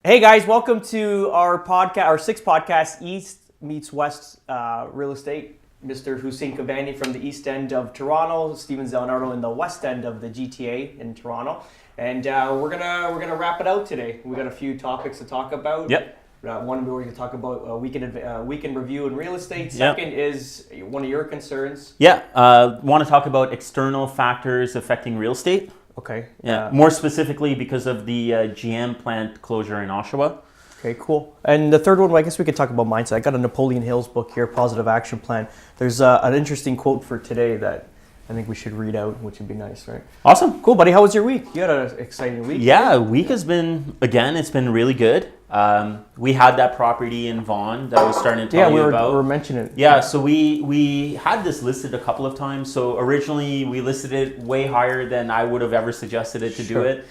Hey guys, welcome to our podcast, our sixth podcast, East meets West Real Estate. Mr. Hussein Kabani from the east end of Toronto, Stephen Zalunardo in the west end of the GTA in Toronto, and we're gonna wrap it out today. We got a few topics to talk about. Yep. One, we're going to talk about weekend review in real estate. Second is one of your concerns. Yeah. Want to talk about external factors affecting real estate. Okay. Yeah. More specifically because of the GM plant closure in Oshawa. Okay, cool. And the third one, well, I guess we could talk about mindset. I got a Napoleon Hill's book here, Positive Action Plan. There's an interesting quote for today that I think we should read out, which would be nice, right? Awesome. Cool, buddy. How was your week? You had an exciting week. Yeah, week has been, again, it's been really good. We had that property in Vaughan that I was starting to tell you about. We were mentioning it. Yeah, so we had this listed a couple of times. So originally we listed it way higher than I would have ever suggested it to do it.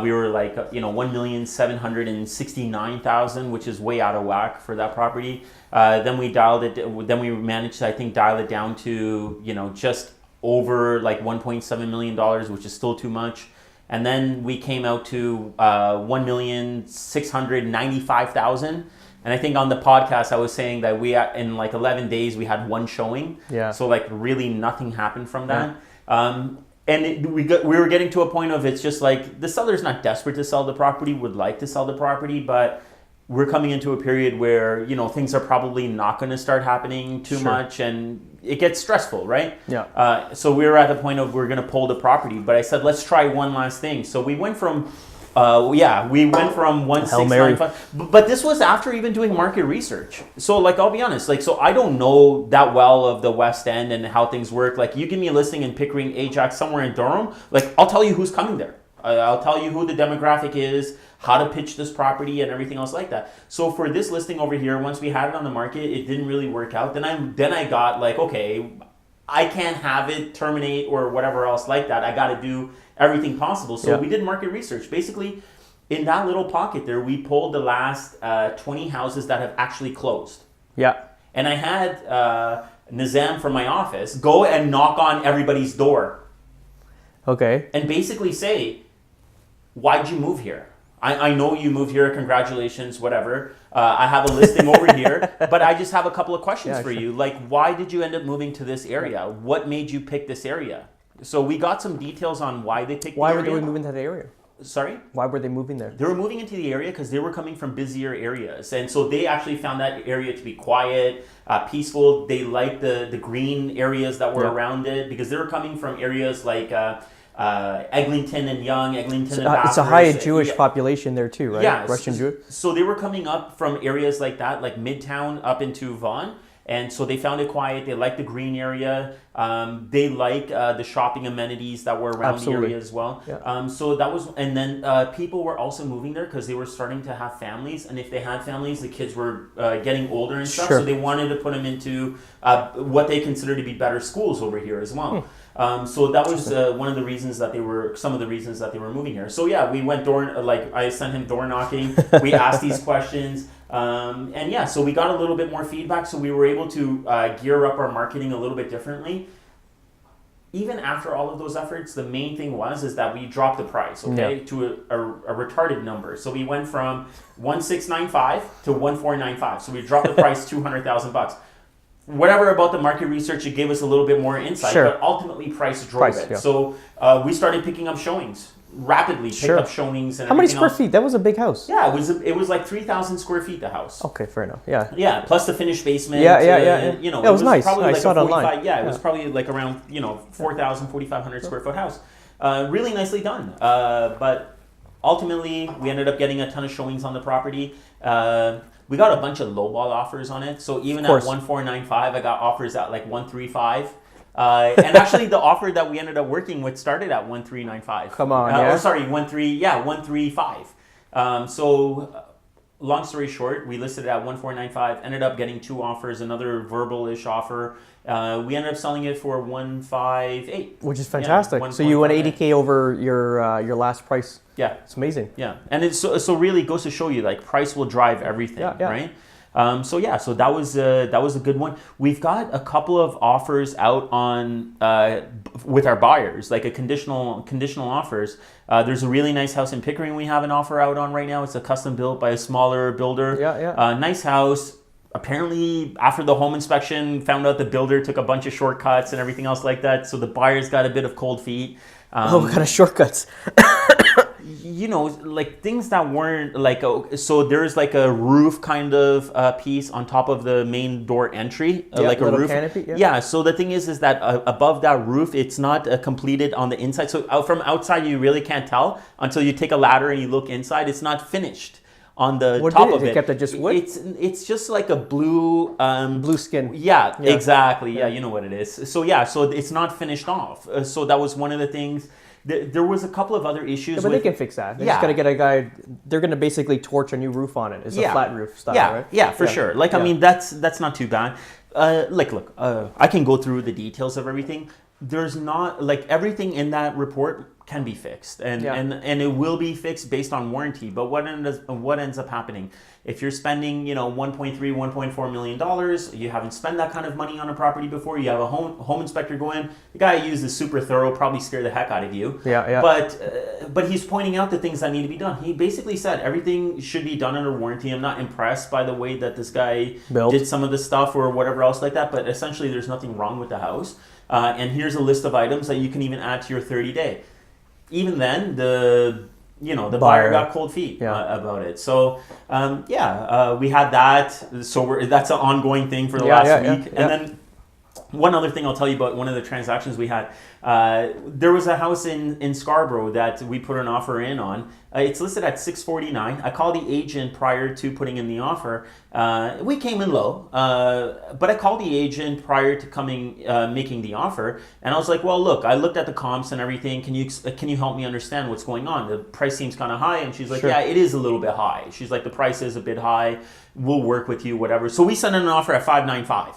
We were like, $1,769,000, which is way out of whack for that property. Then we managed to, I think, dial it down to, just over like $1.7 million, which is still too much. And then we came out to $1,695,000. And I think on the podcast, I was saying that in like 11 days, we had one showing. Yeah. So like really nothing happened from that. Yeah. We were getting to a point of it's just like the seller's not desperate to sell the property, would like to sell the property, but we're coming into a period where, things are probably not going to start happening too much and it gets stressful, right? Yeah. So we were at the point of we're going to pull the property, but I said, let's try one last thing. So we went from 1,695, but this was after even doing market research. So like, I'll be honest, so I don't know that well of the West End and how things work. Like you give me a listing in Pickering, Ajax, somewhere in Durham, I'll tell you who's coming there. I'll tell you who the demographic is, how to pitch this property and everything else like that. So for this listing over here, once we had it on the market, it didn't really work out. Then I got like, okay, I can't have it terminate or whatever else like that. I got to do everything possible. So we did market research. Basically, in that little pocket there, we pulled the last 20 houses that have actually closed. Yeah. And I had Nizam from my office go and knock on everybody's door. Okay. And basically say, why'd you move here? I know you moved here. Congratulations, whatever. I have a listing over here, but I just have a couple of questions for you. Like, why did you end up moving to this area? What made you pick this area? So we got some details on why they picked the area. Why were they moving to the area? Sorry? Why were they moving there? They were moving into the area because they were coming from busier areas. And so they actually found that area to be quiet, peaceful. They liked the green areas that were around it because they were coming from areas like Eglinton and Yonge, Eglinton and Bathurst. It's a high Jewish population there too, right? Yeah. Russian Jewish. So they were coming up from areas like that, like Midtown up into Vaughan. And so they found it quiet. They liked the green area. They like the shopping amenities that were around the area as well. Yeah. So that was, and then people were also moving there because they were starting to have families. And if they had families, the kids were getting older and stuff. So they wanted to put them into what they consider to be better schools over here as well. So that was one of the reasons that some of the reasons that they were moving here. So yeah, we went I sent him door knocking. We asked these questions. So we got a little bit more feedback, so we were able to gear up our marketing a little bit differently. Even after all of those efforts, the main thing is that we dropped the price, to a retarded number. So we went from 1,695 to 1,495. So we dropped the price $200,000. Whatever about the market research, it gave us a little bit more insight, but ultimately price drove it. Yeah. So we started picking up showings. Rapidly picked up showings and how many square feet? That was a big house. Yeah, it was like 3,000 square feet, the house. Okay, fair enough. Yeah. Yeah, plus the finished basement. Yeah. It was nice. Probably I like saw it online. Yeah, it was probably like around 4,000, 4,500 square foot house. Really nicely done. But ultimately, we ended up getting a ton of showings on the property. We got a bunch of lowball offers on it. So even at 1,495, I got offers at like 135. And actually, the offer that we ended up working with started at 1,395. Come on, 1,335. So, long story short, we listed it at 1,495. Ended up getting two offers, another verbal-ish offer. We ended up selling it for 158, which is fantastic. So you went $80K over your last price. Yeah, it's amazing. Yeah, and it's so really goes to show you like price will drive everything, right? So that was a good one. We've got a couple of offers out on with our buyers, like a conditional offers. There's a really nice house in Pickering we have an offer out on right now. It's a custom built by a smaller builder. Nice house. Apparently, after the home inspection, found out the builder took a bunch of shortcuts and everything else like that. So the buyer's got a bit of cold feet. What kind of shortcuts? Like things that weren't like, so there's like a roof kind of piece on top of the main door entry, like a roof canopy. So the thing is that above that roof, it's not completed on the inside. So from outside, you really can't tell until you take a ladder and you look inside. It's not finished on the top of it. Kept it just wood? It's just like a blue blue skin. Yeah, exactly. Yeah, you know what it is. So so it's not finished off. So that was one of the things. There was a couple of other issues. But they can fix that. They just got to get a guy. They're going to basically torch a new roof on it. It's a flat roof style, right? Yeah, for sure. Like, I mean, that's not too bad. Look, I can go through the details of everything. There's not, like, everything in that report can be fixed, and it will be fixed based on warranty. But what ends up happening if you're spending 1.3 1.4 million dollars, you haven't spent that kind of money on a property before, you have a home inspector go in, the guy who uses super thorough, probably scare the heck out of you. But he's pointing out the things that need to be done. He basically said everything should be done under warranty. I'm not impressed by the way that this guy did some of the stuff or whatever else like that, but essentially there's nothing wrong with the house. And here's a list of items that you can even add to your 30-day. Even then, the buyer got cold feet about it. So we had that. So that's an ongoing thing for the last week. And then one other thing I'll tell you about one of the transactions we had. There was a house in Scarborough that we put an offer in on. It's listed at $649. I called the agent prior to putting in the offer. We came in low, but I called the agent prior to making the offer, and I was like, "Well, look, I looked at the comps and everything. Can you help me understand what's going on? The price seems kind of high." And she's like, "Yeah, it is a little bit high." She's like, "The price is a bit high. We'll work with you, whatever." So we sent in an offer at $595.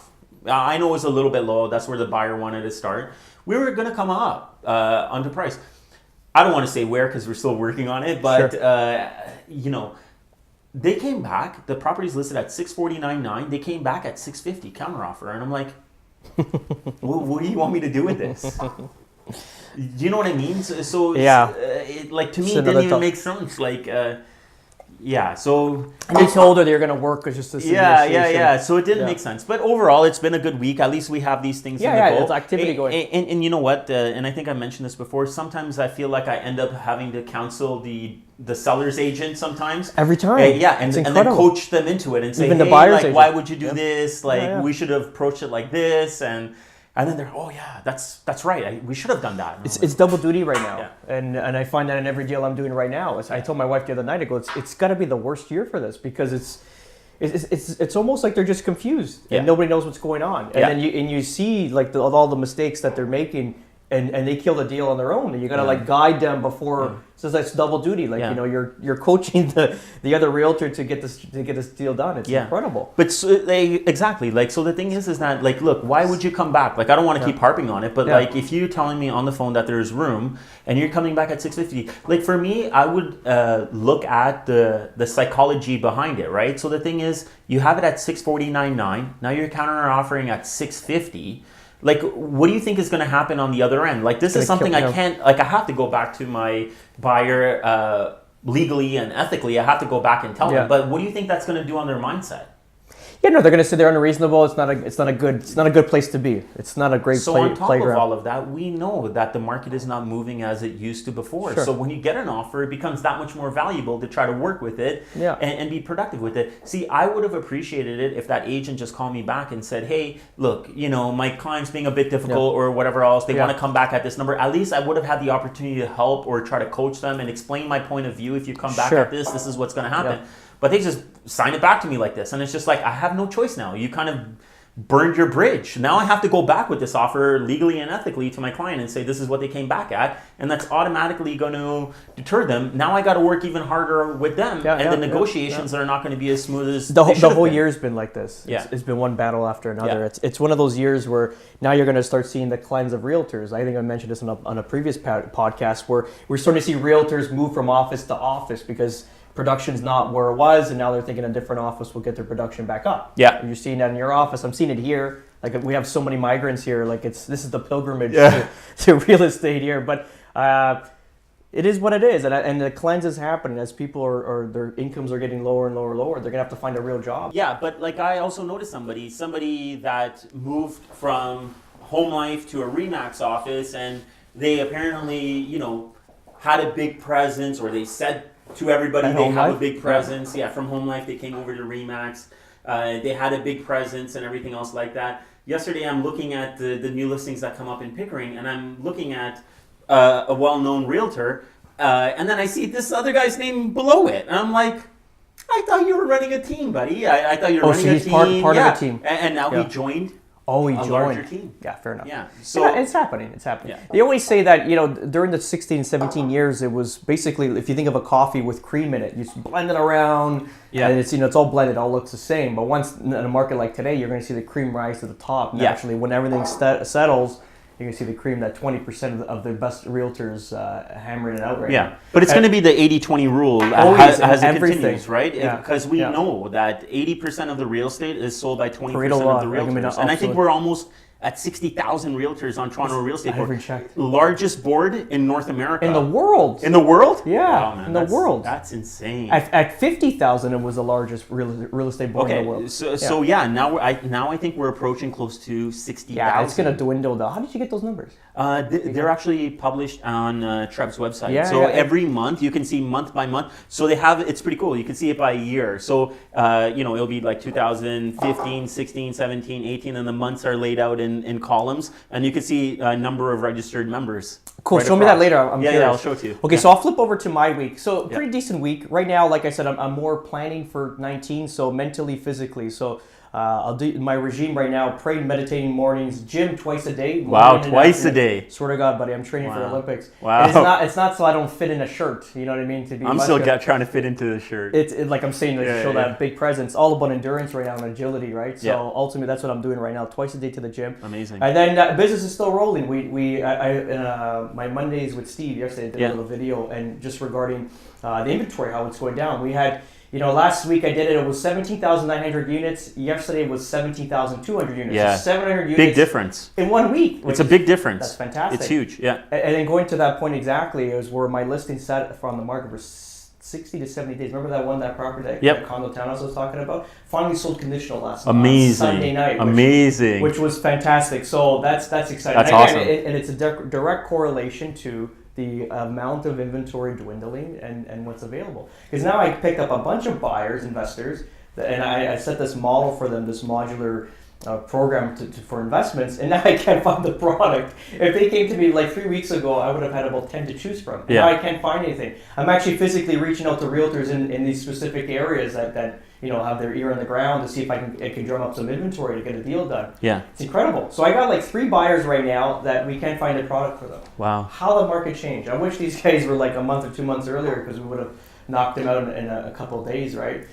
I know it was a little bit low. That's where the buyer wanted to start. We were going to come up on the price. I don't want to say where because we're still working on it, but they came back. The property's listed at $649.9. They came back at $650 counteroffer, and I'm like, what do you want me to do with this? Do you know what I mean? So like to me, it didn't even make sense. Like. So and they told her they were going to work just to see. So it didn't make sense, but overall, it's been a good week. At least we have these things. There's activity going. And you know what? And I think I mentioned this before. Sometimes I feel like I end up having to counsel the seller's agent sometimes. Every time. And then coach them into it and say, even hey, the buyer's like, agent. Why would you do this? Like, we should have approached it like this. And then they're, oh yeah, that's right. We should have done that. It's double duty right now, and I find that in every deal I'm doing right now. I told my wife the other night, I go, it's got to be the worst year for this because it's almost like they're just confused and nobody knows what's going on. And then you see like all the mistakes that they're making, and they kill the deal on their own, and you got to like guide them before. So that's double duty. Like you're coaching the other realtor to get this deal done. It's incredible. But exactly, like, so the thing is that, like, look, why would you come back? Like, I don't want to keep harping on it, but like, if you're telling me on the phone that there's room and you're coming back at $650, like, for me, I would look at the psychology behind it, right? So the thing is, you have it at $649.9. Now you're counter offering at $650. Like, what do you think is going to happen on the other end? Like, this is something I can't, like, I have to go back to my buyer legally and ethically. I have to go back and tell them. But what do you think that's going to do on their mindset? Yeah, no, they're going to say they're unreasonable. It's not a good place to be. It's not a great playground. So on top of all of that, we know that the market is not moving as it used to before. So when you get an offer, it becomes that much more valuable to try to work with it and be productive with it. See, I would have appreciated it if that agent just called me back and said, hey, look, my client's being a bit difficult or whatever else. They want to come back at this number. At least I would have had the opportunity to help or try to coach them and explain my point of view. If you come back at this is what's going to happen. But they just sign it back to me like this. And it's just like, I have no choice now. You kind of burned your bridge. Now I have to go back with this offer legally and ethically to my client and say, this is what they came back at. And that's automatically going to deter them. Now I got to work even harder with them. The negotiations are not going to be as smooth as the whole year's been like this. It's been one battle after another. It's one of those years where now you're going to start seeing the cleanse of realtors. I think I mentioned this on a previous podcast where we're starting to see realtors move from office to office because production's not where it was, and now they're thinking a different office will get their production back up. Yeah. You're seeing that in your office. I'm seeing it here. Like we have so many migrants here. Like this is the pilgrimage to real estate here. But it is what it is, and the cleanse is happening as people are their incomes are getting lower and lower and lower. They're gonna have to find a real job. Yeah, but like I also noticed somebody that moved from Home Life to a Remax office, and they apparently, had a big presence, or they said to everybody they have a big presence. Yeah, from Home Life they came over to Remax. They had a big presence and everything else like that. Yesterday I'm looking at the new listings that come up in Pickering, and I'm looking at a well-known realtor, and then I see this other guy's name below it, and I'm like, I thought you were running a team, buddy. I thought you were running a team. Part of the team. And now he joined. Oh, he a joined. larger team. Yeah, fair enough. Yeah, so it's happening. It's happening. Yeah. They always say that during the 16, 17 years, it was basically, if you think of a coffee with cream in it, you just blend it around. Yeah. And it's all blended, it all looks the same. But once in a market like today, you're going to see the cream rise to the top naturally. When everything settles, you're going to see the cream, that 20% of the best realtors hammering it out right now. Yeah, but it's going to be the 80-20 rule Always, as it everything. continues, right? Yeah. Because we know that 80% of the real estate is sold by 20% Pareto of the law. realtors. And I think we're almost at 60,000 realtors on Toronto Real Estate Board. Checked. Largest board in North America. In the world. In the world? Yeah, wow, man, in the world. That's insane. At 50,000, it was the largest real estate board in the world. So now I think we're approaching close to 60,000. Yeah, it's going to dwindle down. How did you get those numbers? They're actually published on Treb's website. Yeah, every month you can see month by month. So they have, it's pretty cool. You can see it by year. So, it'll be like 2015, 16, 17, 18, and the months are laid out in columns. And you can see a number of registered members. Cool. Right Show me that later. I'm curious. Yeah, I'll show it to you. Okay, so I'll flip over to my week. So pretty decent week. Right now, like I said, I'm more planning for 19, so mentally, physically. So I'll do my regime right now, praying, meditating mornings, gym twice a day. Wow, twice a day. Swear to God, buddy, I'm training for the Olympics. Wow. And it's not so I don't fit in a shirt, you know what I mean? I'm still trying to fit into the shirt. It's like I'm saying, to show that big presence. All about endurance right now and agility, right? So ultimately, that's what I'm doing right now, twice a day to the gym. Amazing. And then business is still rolling. My Mondays with Steve yesterday, I did a little video, and just regarding the inventory, how it's going down. We had, last week I did it was 17,900 units. Yesterday it was 17,200 units. Yeah. So 700 units. Big difference. In 1 week. It's a big difference. That's fantastic. It's huge, yeah. And then going to that point exactly is where my listing set from the market for 60 to 70 days. Remember that property, that condo townhouse I was talking about? Finally sold conditional last Sunday night. Amazing. Which was fantastic. So that's exciting. That's awesome. And it's a direct correlation to the amount of inventory dwindling and what's available. Because now I picked up a bunch of buyers, investors, and I set this model for them, this modular program for investments, and now I can't find the product. If they came to me like 3 weeks ago, I would have had about 10 to choose from. And now I can't find anything. I'm actually physically reaching out to realtors in these specific areas that have their ear on the ground to see if I can drum up some inventory to get a deal done. Yeah. It's incredible. So I got like 3 buyers right now that we can't find a product for them. Wow. How the market changed. I wish these guys were like a month or 2 months earlier, because we would have knocked them out in a couple of days, right?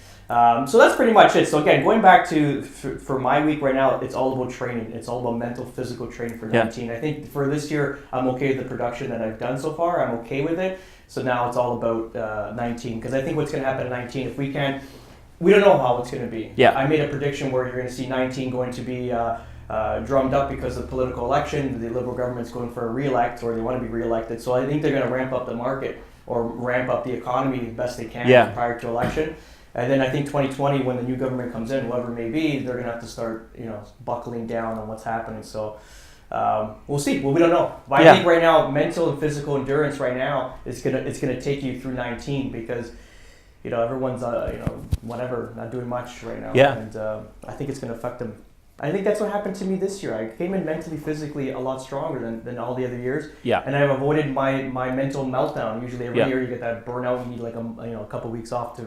So that's pretty much it. So again, going back to for my week right now, it's all about training. It's all about mental, physical training for 19. I think for this year, I'm okay with the production that I've done so far. I'm okay with it. So now it's all about 19, because I think what's going to happen at 19, if we don't know how it's going to be. Yeah. I made a prediction where you're going to see 19 going to be drummed up because of the political election. The Liberal government's going for a re-elect, or they want to be re-elected. So I think they're going to ramp up the market or ramp up the economy the best they can prior to election. And then I think 2020, when the new government comes in, whoever it may be, they're going to have to start, buckling down on what's happening. So we'll see. Well, we don't know. But I think right now, mental and physical endurance right now it's gonna take you through 19, because everyone's whatever, not doing much right now. Yeah. And I think it's gonna affect them. I think that's what happened to me this year. I came in mentally, physically a lot stronger than all the other years. Yeah. And I've avoided my mental meltdown. Usually every year you get that burnout. You need like a couple weeks off to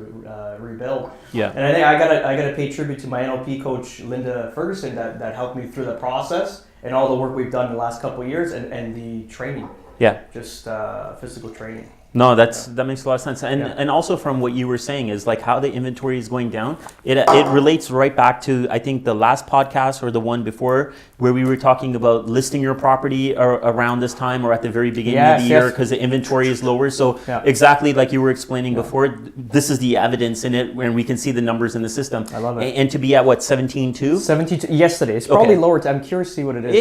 rebuild. Yeah. And I think I gotta pay tribute to my NLP coach Linda Ferguson that helped me through the process and all the work we've done the last couple of years and the training. Yeah. Just physical training. No, that makes a lot of sense, and also from what you were saying is like how the inventory is going down. It relates right back to I think the last podcast or the one before where we were talking about listing your property around this time or at the very beginning of the year because the inventory is lower. So exactly like you were explaining before, this is the evidence in it when we can see the numbers in the system. I love it. And to be at what 17.2? 17.2 yesterday. It's probably lower. I'm curious to see what it is.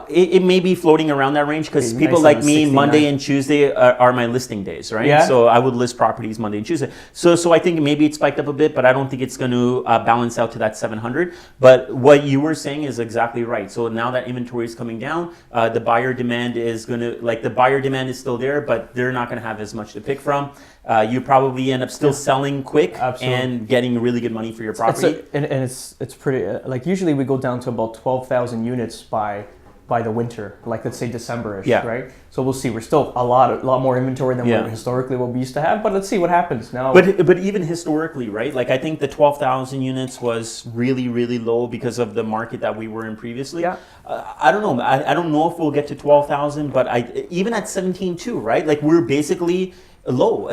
It may be floating around that range because people like me, 69. Monday and Tuesday are my listing days, right? Yeah. So I would list properties Monday and Tuesday. So I think maybe it spiked up a bit, but I don't think it's going to balance out to that 700. But what you were saying is exactly right. So now that inventory is coming down, the buyer demand is going to, like the buyer demand is still there, but they're not going to have as much to pick from. You probably end up still selling quick and getting really good money for your property. It's pretty, like usually we go down to about 12,000 units by the winter, like let's say December-ish, right? So we'll see. We're still a lot more inventory than what we used to have, but let's see what happens now. But even historically, right? Like I think the 12,000 units was really, really low because of the market that we were in previously. Yeah. I don't know. I don't know if we'll get to 12,000, but even at 17.2, right? Like we're basically low.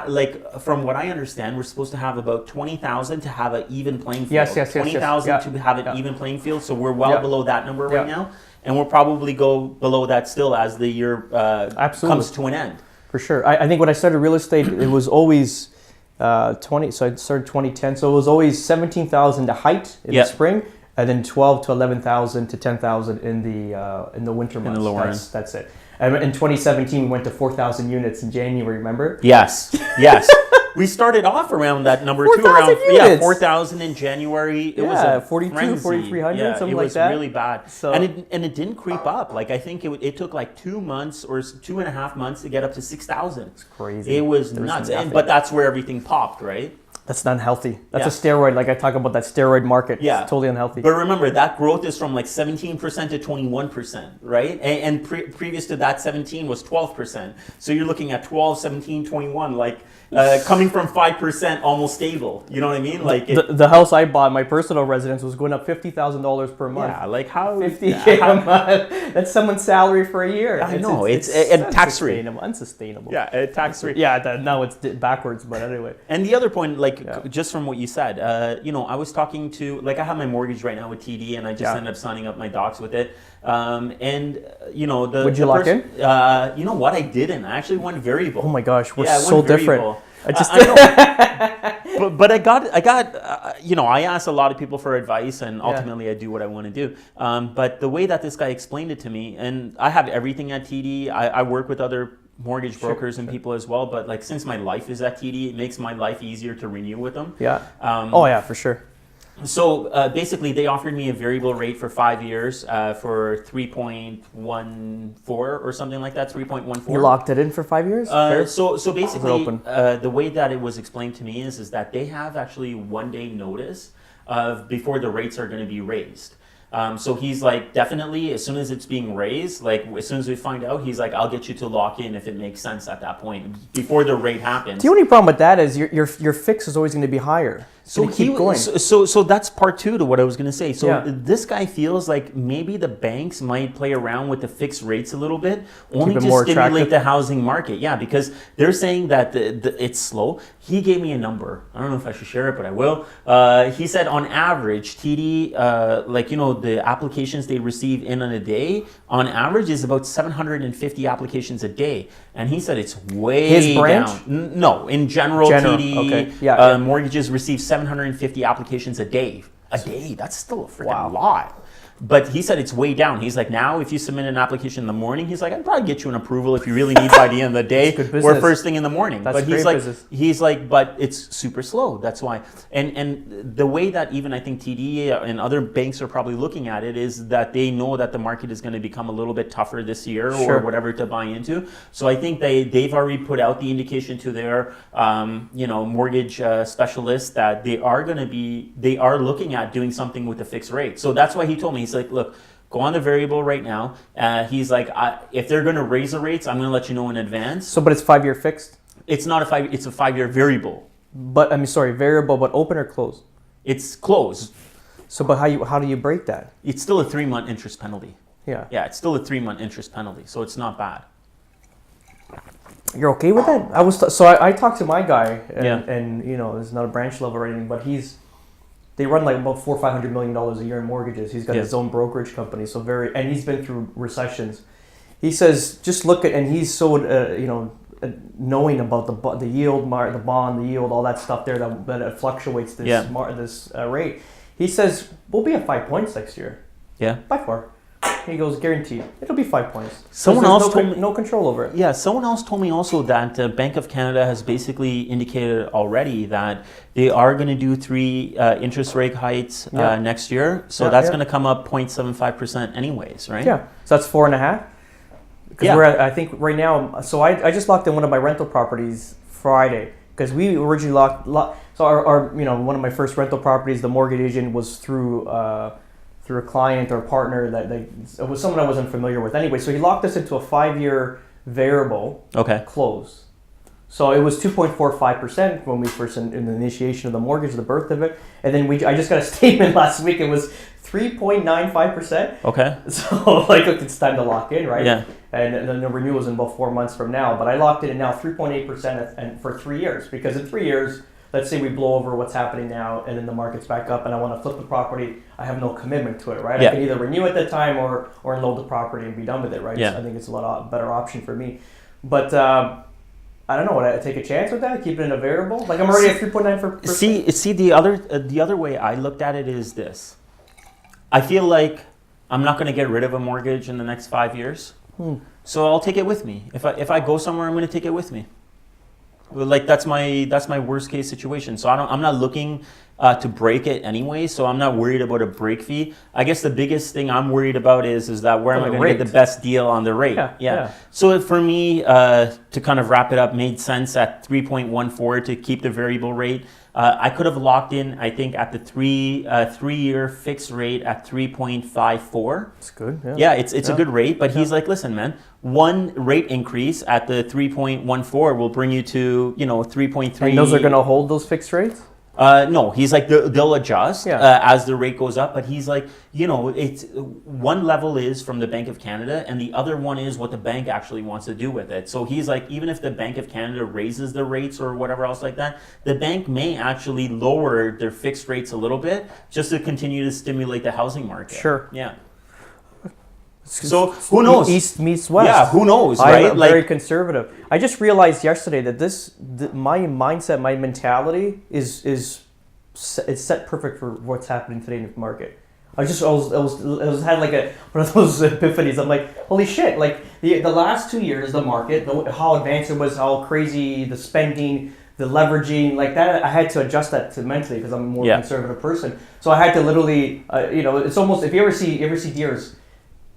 Like from what I understand, we're supposed to have about 20,000 to have an even playing field. Yes. 20,000 to have an even playing field. So we're well below that number right now. And we'll probably go below that still as the year comes to an end. For sure. I think when I started real estate, it was always 20. So I started 2010. So it was always 17,000 to height in the spring, and then 12 to 11,000 to 10,000 in the winter months. In the lower end. That's it. And in 2017, we went to 4,000 units in January. Remember? Yes. We started off around that number 4, too, around 4,000 in January. It was 42, frenzy. 4,300, something like that. It was really bad. So, and it didn't creep up. Like I think it took like 2 months or 2.5 months to get up to 6,000. It's crazy. It was nuts. But that's where everything popped, right? That's not healthy. That's a steroid. Like I talk about that steroid market. Yeah. It's totally unhealthy. But remember, that growth is from like 17% to 21%, right? And previous to that, 17 was 12%. So you're looking at 12, 17, 21, like coming from 5%, almost stable. You know what I mean? Like the house I bought, my personal residence, was going up $50,000 per month. Yeah, like how $50K a month. That's someone's salary for a year. I know it's tax free. Unsustainable. Yeah, tax free. Yeah, now it's backwards. But anyway. And the other point, like just from what you said, I was talking to, like I have my mortgage right now with TD, and I just ended up signing up my docs with it. Would you lock in? You know what? I didn't. I actually went variable. Oh my gosh, we're so different. I know. but I got I asked a lot of people for advice, and ultimately I do what I want to do. But the way that this guy explained it to me, and I have everything at TD. I work with other mortgage brokers and people as well, but like since my life is at TD, it makes my life easier to renew with them. For sure. So basically, they offered me a variable rate for 5 years for 3.14 or something like that, 3.14. You locked it in for 5 years? So basically, the way that it was explained to me is that they have actually 1 day notice of before the rates are going to be raised. So he's like, definitely, as soon as it's being raised, like as soon as we find out, he's like, I'll get you to lock in if it makes sense at that point before the rate happens. The only problem with that is your fix is always going to be higher. So keep going. So that's part two to what I was going to say. So this guy feels like maybe the banks might play around with the fixed rates a little bit, only to stimulate attractive. The housing market. Yeah, because they're saying that it's slow. He gave me a number. I don't know if I should share it, but I will. He said on average, TD, the applications they receive in a day, on average is about 750 applications a day. And he said it's way His branch? down. No, in general. TD mortgages receive 750 applications a day. A day, that's still a freaking lot. But he said it's way down. He's like, now if you submit an application in the morning, he's like, I'd probably get you an approval if you really need by the end of the day or first thing in the morning. That's but he's like, but it's super slow. That's why. And the way that even I think TD and other banks are probably looking at it is that they know that the market is going to become a little bit tougher this year or whatever to buy into. So I think they've already put out the indication to their mortgage specialists that they are looking at doing something with the fixed rate. So that's why he told me. He's like, look, go on the variable right now. He's like, if they're going to raise the rates, I'm going to let you know in advance. So, but it's 5 year fixed? It's not it's a 5 year variable. But, variable, but open or closed? It's closed. So, but how do you break that? It's still a 3-month interest penalty. Yeah. Yeah, it's still a 3-month interest penalty, so it's not bad. You're okay with that? I talked to my guy, and you know, it's not a branch level or anything, but they run like about $400-500 million a year in mortgages. He's got his own brokerage company, and he's been through recessions. He says, just look at, and he's so knowing about the yield, the bond, the yield, all that stuff there that it fluctuates this rate. He says we'll be at 5 points next year. Yeah, by far. He goes, guaranteed. It'll be 5 points. Someone else told me no control over it. Yeah, someone else told me also that Bank of Canada has basically indicated already that they are going to do 3 interest rate hikes next year. So that's going to come up 0.75% anyways, right? Yeah. So that's 4.5. Because we're at, I think right now. So I just locked in one of my rental properties Friday because we originally locked. So our one of my first rental properties, the mortgage agent was through a client or partner that it was someone I wasn't familiar with anyway. So he locked us into a 5-year variable close. So it was 2.45% when we first in the initiation of the mortgage, the birth of it, and then I just got a statement last week. It was 3.95%. Okay. So like it's time to lock in, right? Yeah. And the renewal is in about 4 months from now. But I locked it in now 3.8% and for 3 years, because in 3 years, let's say we blow over what's happening now and then the market's back up and I want to flip the property, I have no commitment to it, right? I can either renew at that time or unload the property and be done with it, right? Yeah. So I think it's a lot better option for me. But I don't know, would I take a chance with that? Keep it in a variable? Like I'm already at 3.9%. See the other way I looked at it is this. I feel like I'm not going to get rid of a mortgage in the next 5 years. So I'll take it with me. If I go somewhere, I'm going to take it with me. Like that's my worst case situation. So I'm not looking to break it anyway. So I'm not worried about a break fee. I guess the biggest thing I'm worried about is that where am I going to get the best deal on the rate? Yeah. So for me, to kind of wrap it up, made sense at 3.14 to keep the variable rate. I could have locked in, I think, at the 3-year fixed rate at 3.54. It's good. Yeah, it's a good rate. But he's like, listen, man, one rate increase at the 3.14 will bring you to 3.3. And those are going to hold those fixed rates? No, he's like they'll adjust as the rate goes up, but he's like, it's one level is from the Bank of Canada and the other one is what the bank actually wants to do with it. So he's like, even if the Bank of Canada raises the rates or whatever else like that, the bank may actually lower their fixed rates a little bit just to continue to stimulate the housing market. Sure. Yeah. So who knows? East meets west. Yeah, who knows, right? I'm very conservative. I just realized yesterday that my mindset, my mentality is set perfect for what's happening today in the market. I was had like one of those epiphanies. I'm like, holy shit! Like the last 2 years, the market, how advanced it was, how crazy the spending, the leveraging, like that. I had to adjust that to mentally because I'm a more conservative person. So I had to literally, it's almost if you ever see deers.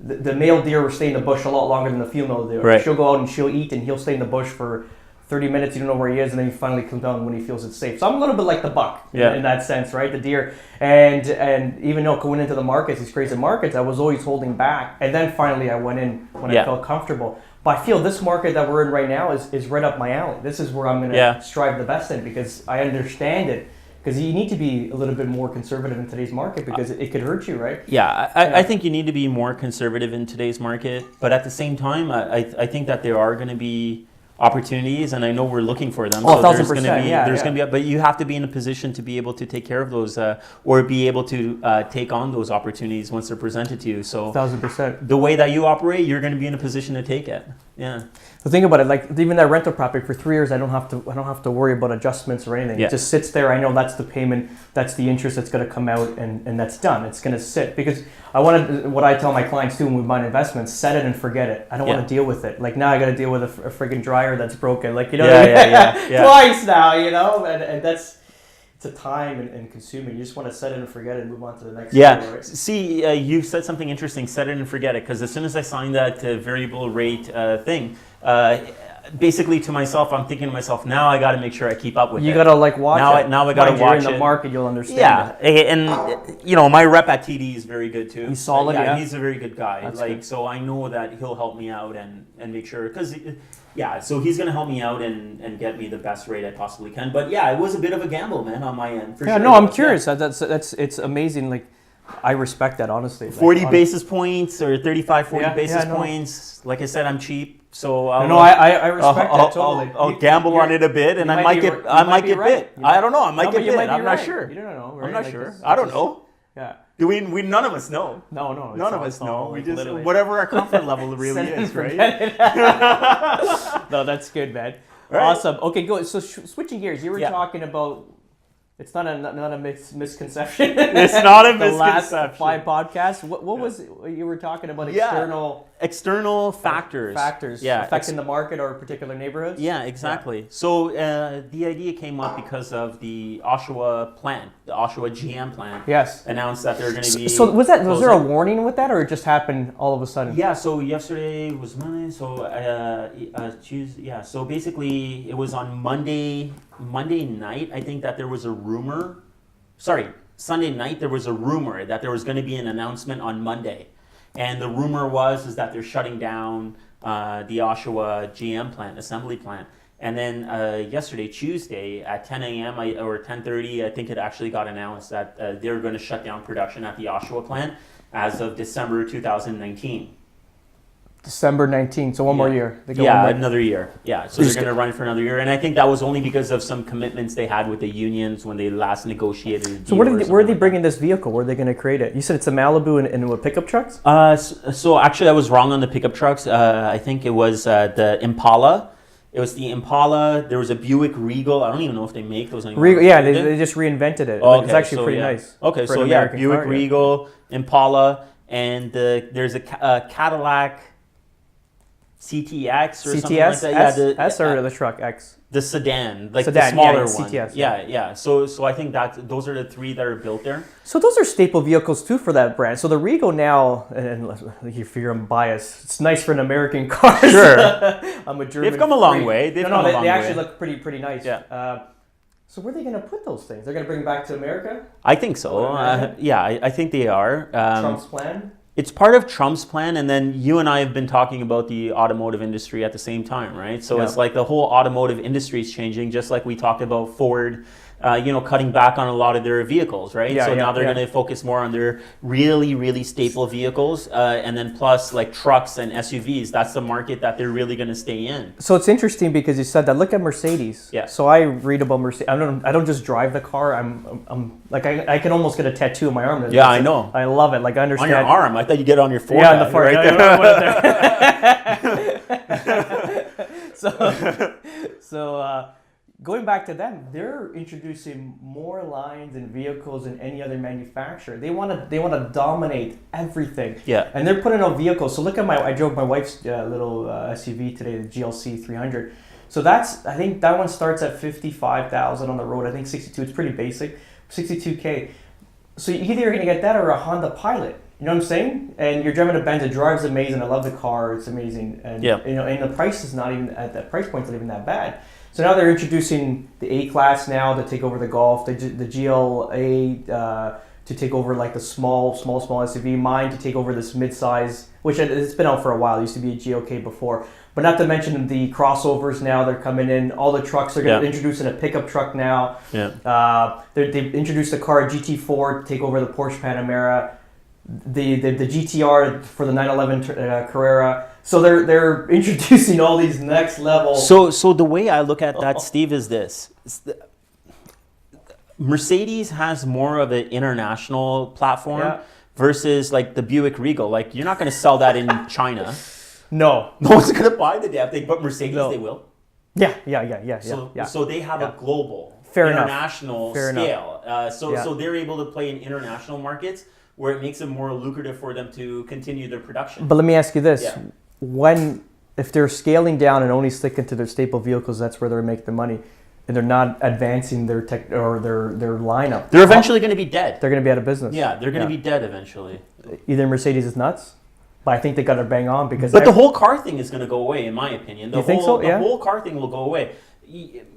The male deer will stay in the bush a lot longer than the female deer. Right. She'll go out and she'll eat and he'll stay in the bush for 30 minutes. You don't know where he is, and then he finally comes down when he feels it's safe. So I'm a little bit like the buck in that sense, right? The deer. And even though going into the markets, these crazy markets, I was always holding back. And then finally I went in when I felt comfortable. But I feel this market that we're in right now is right up my alley. This is where I'm going to strive the best in because I understand it. Because you need to be a little bit more conservative in today's market because it could hurt you, right? Yeah, I think you need to be more conservative in today's market. But at the same time, I think that there are going to be opportunities, and I know we're looking for them. Oh, so there's going to be, be, but you have to be in a position to be able to take care of those, or be able to take on those opportunities once they're presented to you. So 1,000%. The way that you operate, you're going to be in a position to take it. Yeah. So think about it, like even that rental property for 3 years, I don't have to worry about adjustments or anything. It just sits there. I know that's the payment, that's the interest that's going to come out, and that's done. It's going to sit because what I tell my clients too when we buy investments, set it and forget it. I don't want to deal with it. Like now I got to deal with a friggin' dryer that's broken. Like twice now, and that's. To time and consuming. You just want to set it and forget it and move on to the next level, right? See, you said something interesting, set it and forget it, because as soon as I signed that variable rate thing, basically to myself, I'm thinking to myself, now I got to make sure I keep up with it. You got to watch it. Now I got to watch it. You're in the market, you'll understand it. And my rep at TD is very good too. He's solid, He's a very good guy. That's good. So I know that he'll help me out and make sure, because so he's going to help me out and get me the best rate I possibly can. But it was a bit of a gamble, man, on my end. For sure. No, I'm curious. That's it's amazing. Like I respect that, honestly. 40 basis points or 35, 40 basis points. Like I said, I'm cheap. So I respect that totally. I'll gamble on it a bit, and I might get bit. I don't know. I might get bit. I'm not sure. You don't know. Right? I'm not sure. I don't know. Yeah. We none of us know. No. None of us know. We just literally. Whatever our comfort level really is, right? No, that's good, man. Right. Awesome. Okay, go. So switching gears, you were talking about. It's not a misconception. It's not a the misconception. Last 5 podcasts. What was it? You were talking about external factors. Affecting the market or particular neighborhoods. Yeah, exactly. Yeah. So the idea came up because of the Oshawa plant, the Oshawa GM plant. Yes. Announced that they're going to be. So was there a warning with that, or it just happened all of a sudden? Yeah. So yesterday was Monday. So Tuesday. Yeah. So basically, it was on Monday night. I think that there was a rumor. Sorry, Sunday night there was a rumor that there was going to be an announcement on Monday. And the rumor is that they're shutting down the Oshawa GM plant, assembly plant. And then yesterday, Tuesday, at 10 a.m. or 10:30, I think it actually got announced that they're going to shut down production at the Oshawa plant as of December 2019. December 19, so one more year. Another year. Yeah, so they're going to run for another year. And I think that was only because of some commitments they had with the unions when they last negotiated. So where are they bringing this vehicle? Where are they going to create it? You said it's a Malibu and with pickup trucks? So actually I was wrong on the pickup trucks. I think it was the Impala. It was the Impala. There was a Buick Regal. I don't even know if they make those anymore. Regal, yeah, they just reinvented it. Oh, okay. It's actually pretty nice. Okay, so Buick Regal, Impala, and there's a Cadillac CTX or something like that. S or the truck X? The sedan, the smaller one. CTS. Yeah. So I think that those are the 3 that are built there. So those are staple vehicles too for that brand. So the Regal now, and you figure I'm biased, it's nice for an American car. Sure. I'm a German. They've come a long way. They actually look pretty nice. Yeah. So where are they going to put those things? They're going to bring them back to America? I think so. I think they are. Trump's plan? It's part of Trump's plan, and then you and I have been talking about the automotive industry at the same time, right? So it's like the whole automotive industry is changing, just like we talked about Ford, cutting back on a lot of their vehicles, right? Now they're going to focus more on their really, really staple vehicles, and then plus like trucks and SUVs. That's the market that they're really going to stay in. So it's interesting because you said that. Look at Mercedes. Yeah. So I read about Mercedes. I don't just drive the car. I'm like I can almost get a tattoo on my arm. Yeah, I know. I love it. Like I understand. On your arm. I thought you get it on your forehead. Yeah, on the forehead. Right? So going back to them, they're introducing more lines and vehicles than any other manufacturer. They want to dominate everything. Yeah. And they're putting out vehicles. So look at I drove my wife's little SUV today, the GLC 300. So I think that one starts at 55,000 on the road. I think 62. It's pretty basic, 62K. So you either going to get that or a Honda Pilot. You know what I'm saying? And you're driving a Benz. It drives amazing. I love the car. It's amazing. And and the price is not even at that price point. It's not even that bad. So now they're introducing the A-Class now to take over the Golf, the GLA to take over like the small SUV, mine to take over this mid-size, which it's been out for a while. It used to be a GLK before. But not to mention the crossovers now, they're coming in. All the trucks, they're going to introduce in a pickup truck now. Yeah. They've introduced the car GT4 to take over the Porsche Panamera, the GTR for the 911 Carrera. So they're introducing all these next level. So the way I look at that, Steve, is this. Mercedes has more of an international platform versus like the Buick Regal. Like you're not going to sell that in China. No one's going to buy the damn thing, but Mercedes they will. Yeah. So they have a global, international scale. So they're able to play in international markets where it makes it more lucrative for them to continue their production. But let me ask you this: if they're scaling down and only sticking to their staple vehicles, that's where they're making the money, and they're not advancing their tech or their lineup, they're eventually going to be dead. They're going to be out of business. Yeah, they're going to be dead eventually. Either Mercedes is nuts. But I think they got to bang on because. But the whole car thing is going to go away, in my opinion. You think so? The whole car thing will go away.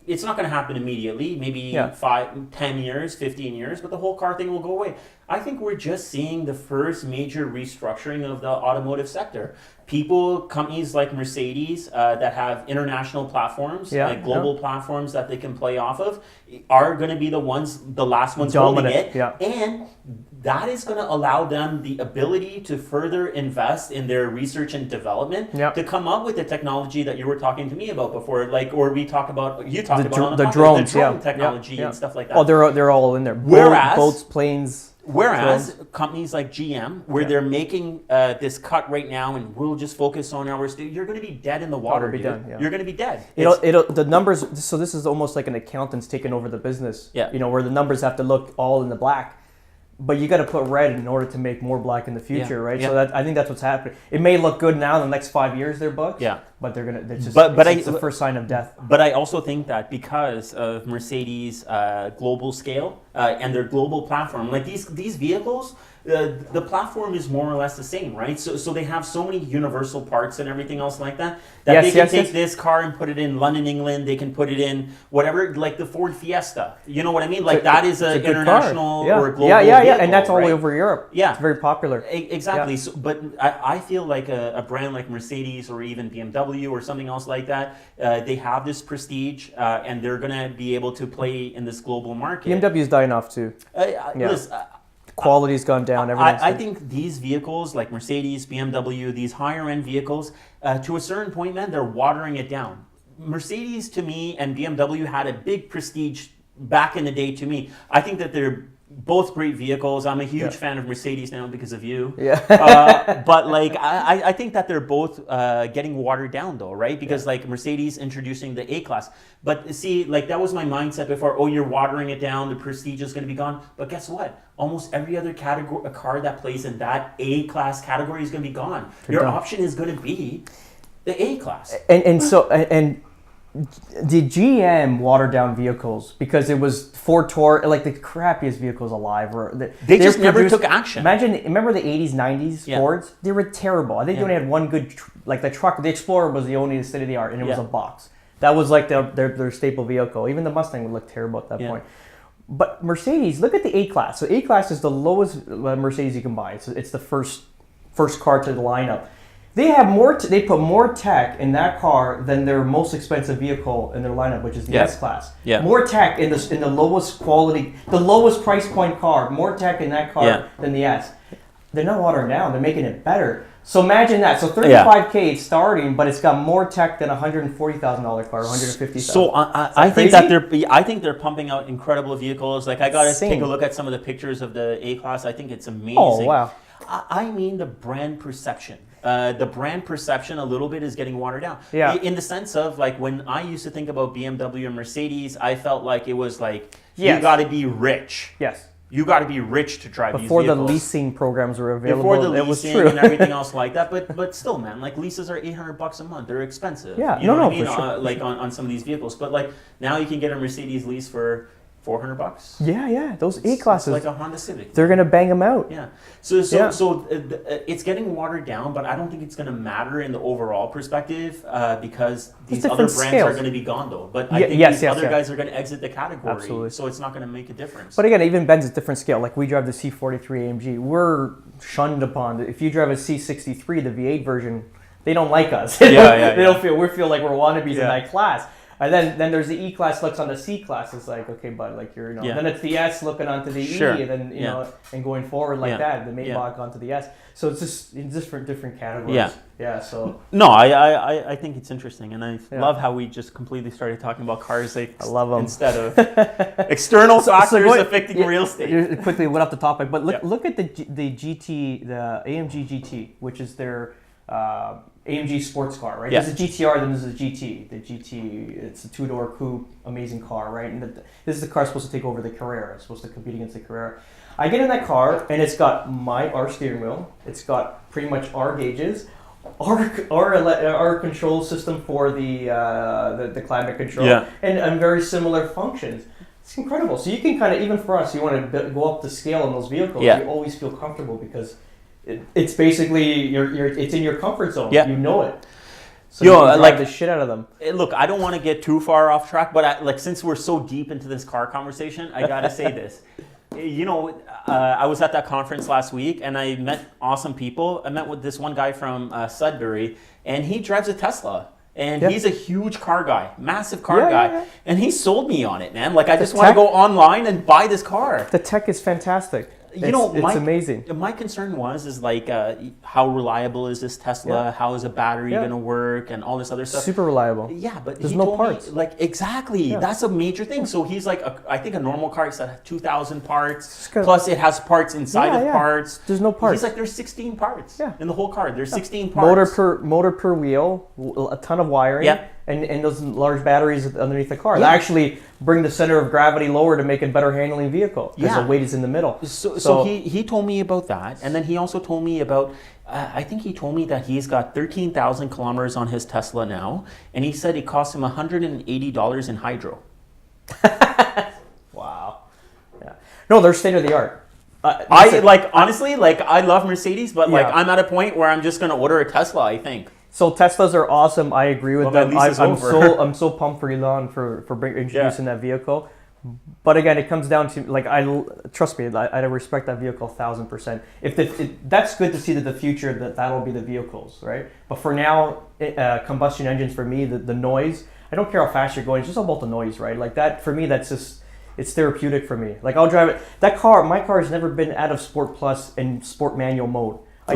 it's not going to happen immediately, maybe 5, 10 years, 15 years, but the whole car thing will go away. I think we're just seeing the first major restructuring of the automotive sector. Companies like Mercedes that have international platforms, like global platforms that they can play off of, are going to be the last ones holding it. And that is going to allow them the ability to further invest in their research and development to come up with the technology that you were talking to me about before, you talked about the drones, the drone technology and stuff like that. Oh, they're all in there. Boats, planes. Whereas companies like GM, where they're making this cut right now, and we'll just focus on you're going to be dead in the water. You're going to be dead. The numbers. So this is almost like an accountant's taking over the business. Where the numbers have to look all in the black, but you got to put red in order to make more black in the future, right? So I think that's what's happening. It may look good now in the next 5 years, their books. But they're gonna. It's just. It's the first sign of death. But I also think that because of Mercedes' global scale and their global platform, like these vehicles, the platform is more or less the same, right? So they have so many universal parts and everything else like that they can take this car and put it in London, England. They can put it in whatever, like the Ford Fiesta. You know what I mean? Like that is an international or global vehicle, and that's all the way over Europe. It's very popular. Exactly. So, but I feel like a brand like Mercedes or even BMW or something else like that, they have this prestige and they're going to be able to play in this global market. BMW's dying off too. Listen, quality's gone down. I think these vehicles like Mercedes, BMW, these higher end vehicles, to a certain point, man, they're watering it down. Mercedes to me and BMW had a big prestige back in the day to me. I think that they're both great vehicles. I'm a huge fan of Mercedes now because of you. But like, I think that they're both getting watered down though, right? Because like Mercedes introducing the A-Class. But see, like that was my mindset before. Oh, you're watering it down. The prestige is going to be gone. But guess what? Almost every other category, a car that plays in that A-Class category is going to be gone. Your option is going to be the A-Class. And the GM watered down vehicles because it was Ford Taurus, like the crappiest vehicles alive. They just never took action. Remember the 80s, 90s Fords? They were terrible. I think they only had one good, like the truck. The Explorer was the only state of the art, and it was a box. That was like their staple vehicle. Even the Mustang would look terrible at that point. But Mercedes, look at the A-Class. So A-Class is the lowest Mercedes you can buy. It's the first car to the lineup. They have they put more tech in that car than their most expensive vehicle in their lineup, which is the S-Class. More tech in the lowest quality, the lowest price point car. More tech in that car than the S. They're not watering down. They're making it better. So imagine that. So $35K is starting, but it's got more tech than a $140,000 car, $150,000. So I think they're pumping out incredible vehicles. Like I got to take a look at some of the pictures of the A-Class. I think it's amazing. Oh wow! I mean the brand perception. The brand perception a little bit is getting watered down. In the sense of like when I used to think about BMW and Mercedes, I felt like it was like you got to be rich. You got to be rich to drive before these vehicles. The leasing programs were available. Before the leasing and everything else like that, but still, man, like leases are $800 a month. They're expensive. Yeah, you know what I mean? For sure. Like on some of these vehicles, but like now you can get a Mercedes lease for $400. Yeah, those A-Classes. It's like a Honda Civic. They're gonna bang them out. Yeah. So it's getting watered down, but I don't think it's gonna matter in the overall perspective because these other brands are gonna be gone though. But I think these other guys are gonna exit the category. Absolutely. So it's not gonna make a difference. But again, even Benz is a different scale. Like we drive the C43 AMG, we're shunned upon. If you drive a C63, the V8 version, they don't like us. They don't feel like we're wannabes in that class. And then there's the E-Class looks on the C-Class. It's like, okay, bud, like you're, Then it's the S looking onto the E, and then know, and going forward like that, the Maybach onto the S. So it's just in different categories. So no, I think it's interesting, and I love how we just completely started talking about cars. Like I love them instead of external factors affecting real estate. Quickly, went off the topic, but look at the GT, the AMG GT, which is their AMG sports car, right? There's a GTR, then there's a GT. The GT, it's a two-door coupe, amazing car, right? And this is the car supposed to take over the Carrera. It's supposed to compete against the Carrera. I get in that car, and it's got our steering wheel. It's got pretty much our gauges, our control system for the climate control, and very similar functions. It's incredible. So you can kind of, even for us, you want to go up the scale on those vehicles. You always feel comfortable because it's basically it's in your comfort zone. You know it. So you can drive the shit out of them. Look, I don't want to get too far off track, but since we're so deep into this car conversation, I gotta say this. I was at that conference last week, and I met awesome people. I met with this one guy from Sudbury, and he drives a Tesla. And he's a huge car guy, massive car guy. Yeah. And he sold me on it, man. Like, I just want to go online and buy this car. The tech is fantastic. It's amazing. My concern is like, how reliable is this Tesla? Yeah. How is a battery going to work? And all this other stuff. Super reliable. Yeah, but there's no parts. Exactly. Yeah. That's a major thing. So he's like, I think a normal car is 2,000 parts. Plus it has parts inside of parts. There's no parts. He's like, there's 16 parts in the whole car. There's 16 parts. Motor per wheel, a ton of wiring. Yeah. And those large batteries underneath the car. They actually bring the center of gravity lower to make a better handling vehicle because the weight is in the middle. So he told me about that, and then he also told me about, I think he told me that he's got 13,000 kilometers on his Tesla now, and he said it cost him $180 in hydro. Wow. Yeah. No, they're state of the art. Honestly, I love Mercedes, but I'm at a point where I'm just going to order a Tesla, I think. So Teslas are awesome. I agree with them. I'm so pumped for Elon for introducing that vehicle. But again, it comes down to trust me. I respect that vehicle 1,000%. That's good to see that the future that'll be the vehicles, right? But for now, combustion engines for me, the noise. I don't care how fast you're going. It's just about the noise, right? Like that for me. That's just it's therapeutic for me. Like I'll drive it. My car has never been out of Sport Plus and Sport manual mode. I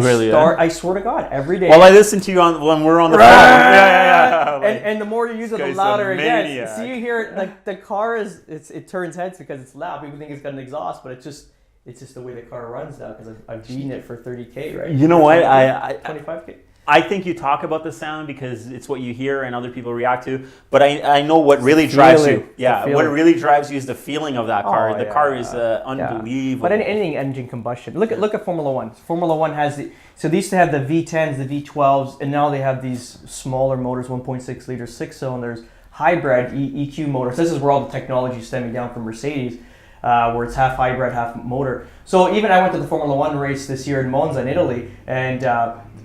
swear to God, every day. Well, I listen to you when we're on the phone. Yeah. And the more you use it, the louder it gets. So you hear like the car it turns heads because it's loud. People think it's got an exhaust, but it's just the way the car runs now because I've beaten it for 30K, right? You know what? 25K. I think you talk about the sound because it's what you hear and other people react to. But I know what really drives you. Yeah, what really drives you is the feeling of that car. The car is unbelievable. But anything engine combustion. Look at Formula One. Formula One has so they used to have the V10s, the V12s, and now they have these smaller motors, 1.6 liter, 6 cylinders, hybrid EQ motors. This is where all the technology is stemming down from Mercedes. Where it's half hybrid, half motor. So even I went to the Formula One race this year in Monza in Italy, and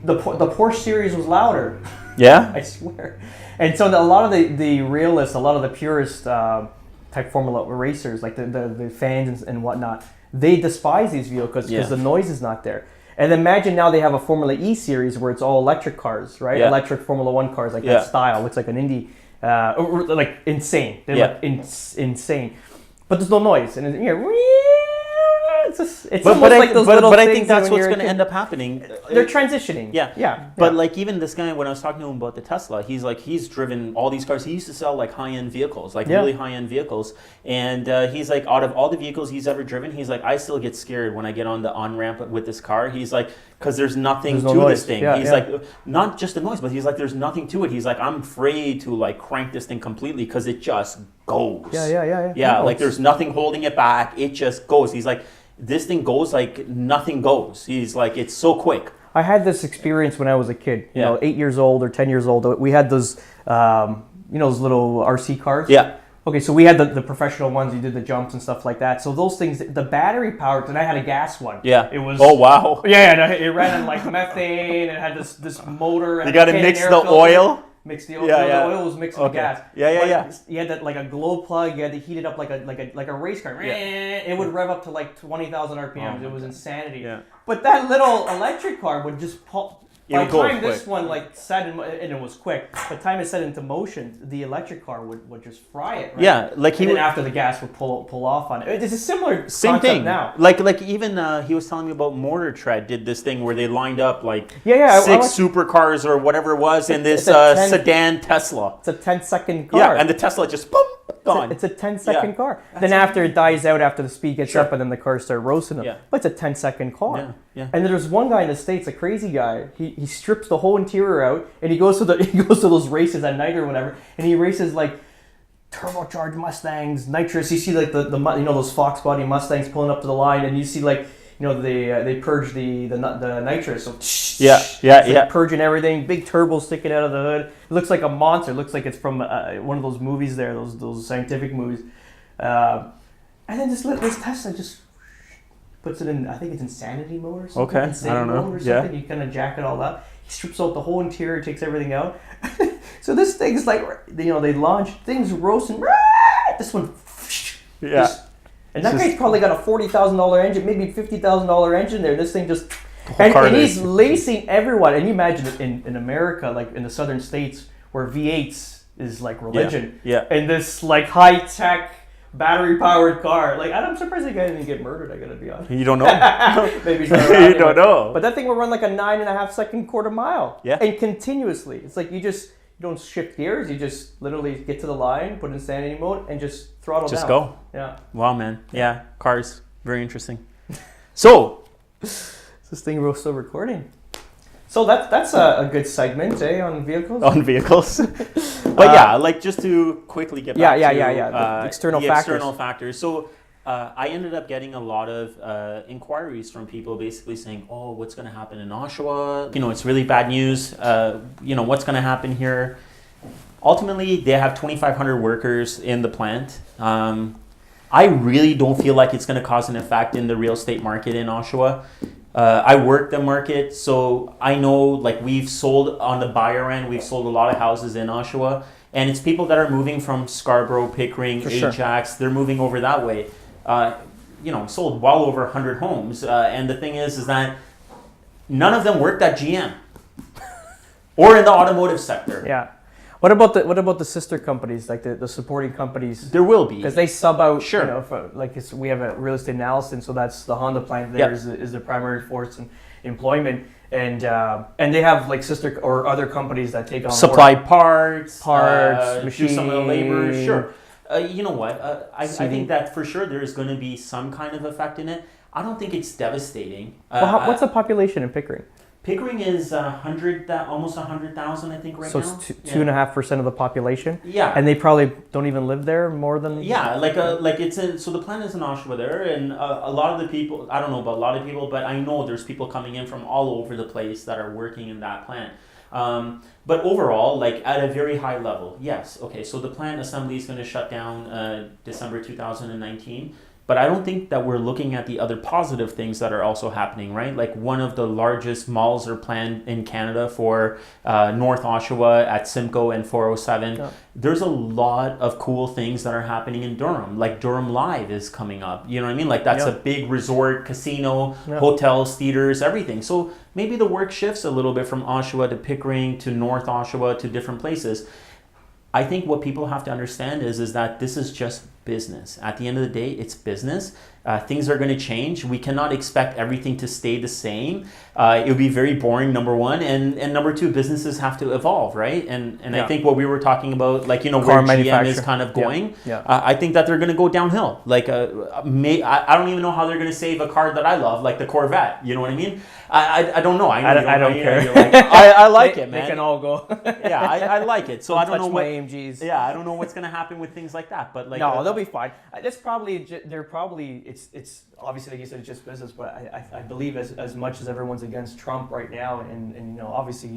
the Porsche series was louder. Yeah? I swear. And so a lot of the realists, a lot of the purist type Formula racers, like the fans and whatnot, they despise these vehicles because the noise is not there. And imagine now they have a Formula E series where it's all electric cars, right? Yeah. Electric Formula One cars, like that style. Looks like an Indy, like insane. They're like insane. But there's no noise. And it's almost like those little things. But I think that's what's going to end up happening. They're transitioning. Yeah. But like even this guy, when I was talking to him about the Tesla, he's driven all these cars. He used to sell like high-end vehicles, really high-end vehicles. And he's like, out of all the vehicles he's ever driven, he's like, I still get scared when I get on the on-ramp with this car. He's like, because there's nothing to this thing. He's like, not just the noise, but he's like, there's nothing to it. He's like, I'm afraid to like crank this thing completely because it just goes. Yeah, like there's nothing holding it back. It just goes. He's like, this thing goes like nothing goes. He's like, it's so quick. I had this experience when I was a kid, 8 years old or 10 years old. We had those, those little RC cars. Yeah. Okay, so we had the professional ones. You did the jumps and stuff like that. So those things, the battery powered, and I had a gas one. Yeah. It was. Oh wow. Yeah, it ran on like methane. It had this motor. You got to mix the oil. Mix the oil. The oil was mixed with gas. Yeah. You had that like a glow plug. You had to heat it up like a race car. Yeah. It would rev up to like 20,000 RPMs. It was insanity. Yeah. But that little electric car would just pop. By the time this one set and it was quick. By the time it set into motion, the electric car would just fry it. Right? Yeah, like then after the gas would pull off on it. It's a similar same thing now. Like even he was telling me about Motor Trend did this thing where they lined up like 6 supercars or whatever it was in this sedan Tesla. It's a 10-second car. Yeah, and the Tesla just boom. Gone. It's a 10-second car. Then after it dies out, after the speed gets up, and then the cars start roasting them. Yeah. But it's a 10-second car. Yeah. And then there's one guy in the States, a crazy guy. He strips the whole interior out, and he goes to those races at night or whatever, and he races like turbocharged Mustangs, nitrous. You see like the those Fox body Mustangs pulling up to the line, and you see like they purge the nitrous. So purging everything. Big turbo sticking out of the hood. It looks like a monster. It looks like it's from one of those movies there, those scientific movies. And then this Tesla just puts it in, I think it's insanity mode or something. Okay, Insane I don't know. mode or something. You kind of jack it all up. He strips out the whole interior, takes everything out. So this thing's like, they launch, things roasting. This one, and that guy's probably got a $40,000 engine, maybe $50,000 engine there. This thing just, and he's lacing everyone. And you imagine it in America, like in the southern states, where V8s is like religion. And this like high tech battery powered car. Like, I'm surprised the guy didn't get murdered. I gotta be honest. You don't know. Maybe he's not around you don't know. But that thing will run like a 9.5 second quarter mile. Yeah. And continuously. It's like you don't shift gears. You just literally get to the line, put insanity mode, and just throttle down. Just go. Yeah. Wow, man. Yeah. Cars. Very interesting. So. This thing was still recording. So that's a good segment, on vehicles? On vehicles. But yeah, like just to quickly get back to the external factors. External factors. So I ended up getting a lot of inquiries from people basically saying, oh, what's going to happen in Oshawa? It's really bad news. What's going to happen here? Ultimately, they have 2,500 workers in the plant. I really don't feel like it's going to cause an effect in the real estate market in Oshawa. I work the market, so I know, like, we've sold on the buyer end, we've sold a lot of houses in Oshawa, and it's people that are moving from Scarborough, Pickering, Ajax, they're moving over that way. Sold well over 100 homes, and the thing is that none of them worked at GM or in the automotive sector. Yeah. What about the sister companies, like the supporting companies? There will be, because they sub out. Sure. We have a real estate analysis, so that's the Honda plant. There is the primary force in employment, and they have like sister or other companies that take on supply parts, machines, do some of the labor. Sure. You know what? I think that for sure there is going to be some kind of effect in it. I don't think it's devastating. What's the population in Pickering? Pickering is almost 100,000, I think, right now. So it's 2.5% of the population. Yeah, and they probably don't even live there more than. Yeah, so the plant is in Oshawa there, and a lot of the people, I don't know about a lot of people, but I know there's people coming in from all over the place that are working in that plant. But overall, like at a very high level, yes. Okay, so the plant assembly is going to shut down December 2019. But I don't think that we're looking at the other positive things that are also happening, right? Like one of the largest malls are planned in Canada for North Oshawa at Simcoe and 407. Yeah. There's a lot of cool things that are happening in Durham. Like Durham Live is coming up. You know what I mean? Like that's a big resort, casino, hotels, theaters, everything. So maybe the work shifts a little bit from Oshawa to Pickering to North Oshawa to different places. I think what people have to understand is that this is just business. At the end of the day, it's business. Things are going to change. We cannot expect everything to stay the same. It would be very boring, number one. And number two, businesses have to evolve, right? And I think what we were talking about, like, where GM is kind of going, I think that they're going to go downhill. Like, I don't even know how they're going to save a car that I love, like the Corvette. You know what I mean? I don't know. I don't care. I like it, man. They can all go. I like it. So I don't know what AMGs. Yeah, I don't know what's going to happen with things like that. But like, no, they'll be fine. It's obviously, like you said, it's just business. But I believe as much as everyone's against Trump right now, and obviously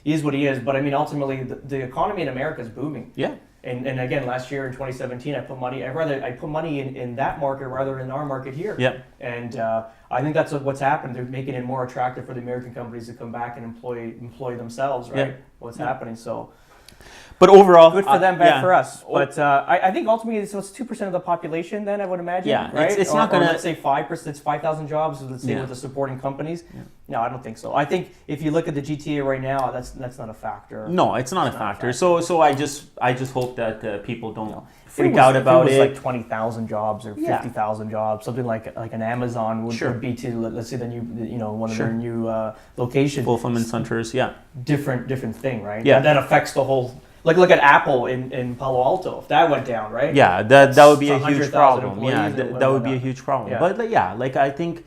he is what he is. But I mean, ultimately, the economy in America is booming. Yeah. And again, last year in 2017, I put money in that market rather than our market here. Yeah. And I think that's what's happened. They're making it more attractive for the American companies to come back and employ themselves, right? Yeah. What's happening? So. But overall, good for them, bad for us. But I think ultimately, so it's 2% of the population. Then I would imagine, right? It's not going to, let's say 5%. It's 5,000 jobs. Let's say with the supporting companies. Yeah. No, I don't think so. I think if you look at the GTA right now, that's not a factor. No, it's not a factor. So I just hope that people don't freak out about it. If it was like 20,000 jobs or 50,000 jobs, something like an Amazon would be to, let's say, the new one of their new locations. Fulfillment centers, different thing, right? Yeah, that affects the whole. Like look at Apple in Palo Alto. If that went down, right? Yeah, that would be a huge problem. Yeah, that would be a huge problem. Yeah. But like I think,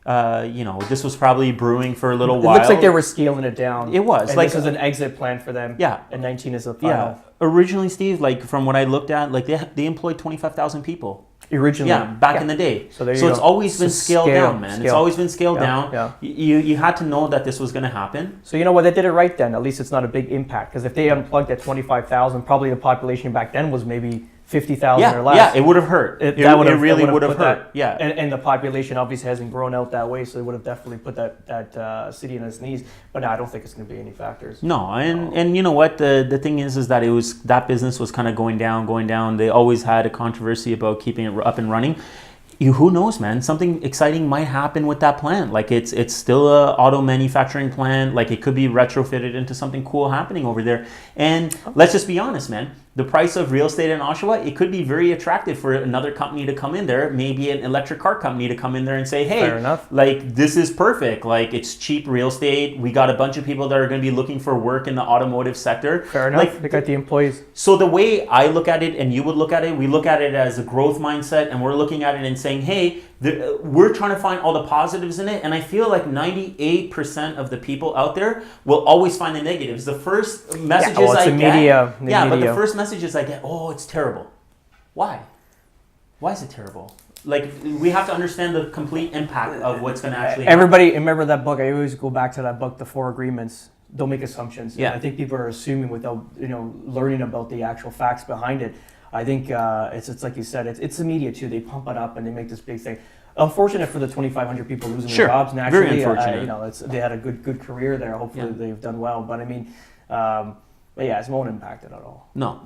this was probably brewing for a little while. It looks like they were scaling it down. It was. And this is an exit plan for them. Yeah. And 19 is the final. Yeah. Originally, Steve, like from what I looked at, like they employed 25,000 people. Originally, back in the day. So it's always been scaled down, man. It's always been scaled down. Yeah. You had to know that this was going to happen. So you know what, they did it right then. At least it's not a big impact, because if they unplugged at 25,000, probably the population back then was maybe 50,000 or less. Yeah, it would have hurt. It really would have hurt. Yeah. And the population obviously hasn't grown out that way, so they would have definitely put that city on its knees. But no, I don't think it's going to be any factors. No, and you know what? The thing is that that business was kind of going down. They always had a controversy about keeping it up and running. Who knows, man? Something exciting might happen with that plant. Like it's still a auto manufacturing plant. Like it could be retrofitted into something cool happening over there. And let's just be honest, man. The price of real estate in Oshawa, it could be very attractive for another company to come in there, maybe an electric car company to come in there and say, hey, fair enough. Like this is perfect. Like it's cheap real estate. We got a bunch of people that are going to be looking for work in the automotive sector. Fair enough. Like, they got the employees. So the way I look at it and you would look at it, we look at it as a growth mindset, and we're looking at it and saying, hey, we're trying to find all the positives in it. And I feel like 98% of the people out there will always find the negatives. The first messages but the first messages I get, oh, it's terrible. Why? Why is it terrible? Like, we have to understand the complete impact of what's going to actually happen. Everybody, remember that book? I always go back to that book, The Four Agreements. Don't make assumptions. Yeah. And I think people are assuming without learning about the actual facts behind it. I think it's like you said, it's the media too. They pump it up and they make this big thing. Unfortunate for the 2,500 people losing their jobs. Naturally, very unfortunate. They had a good career there. Hopefully, they've done well. But I mean, but yeah, it won't impact it at all. No.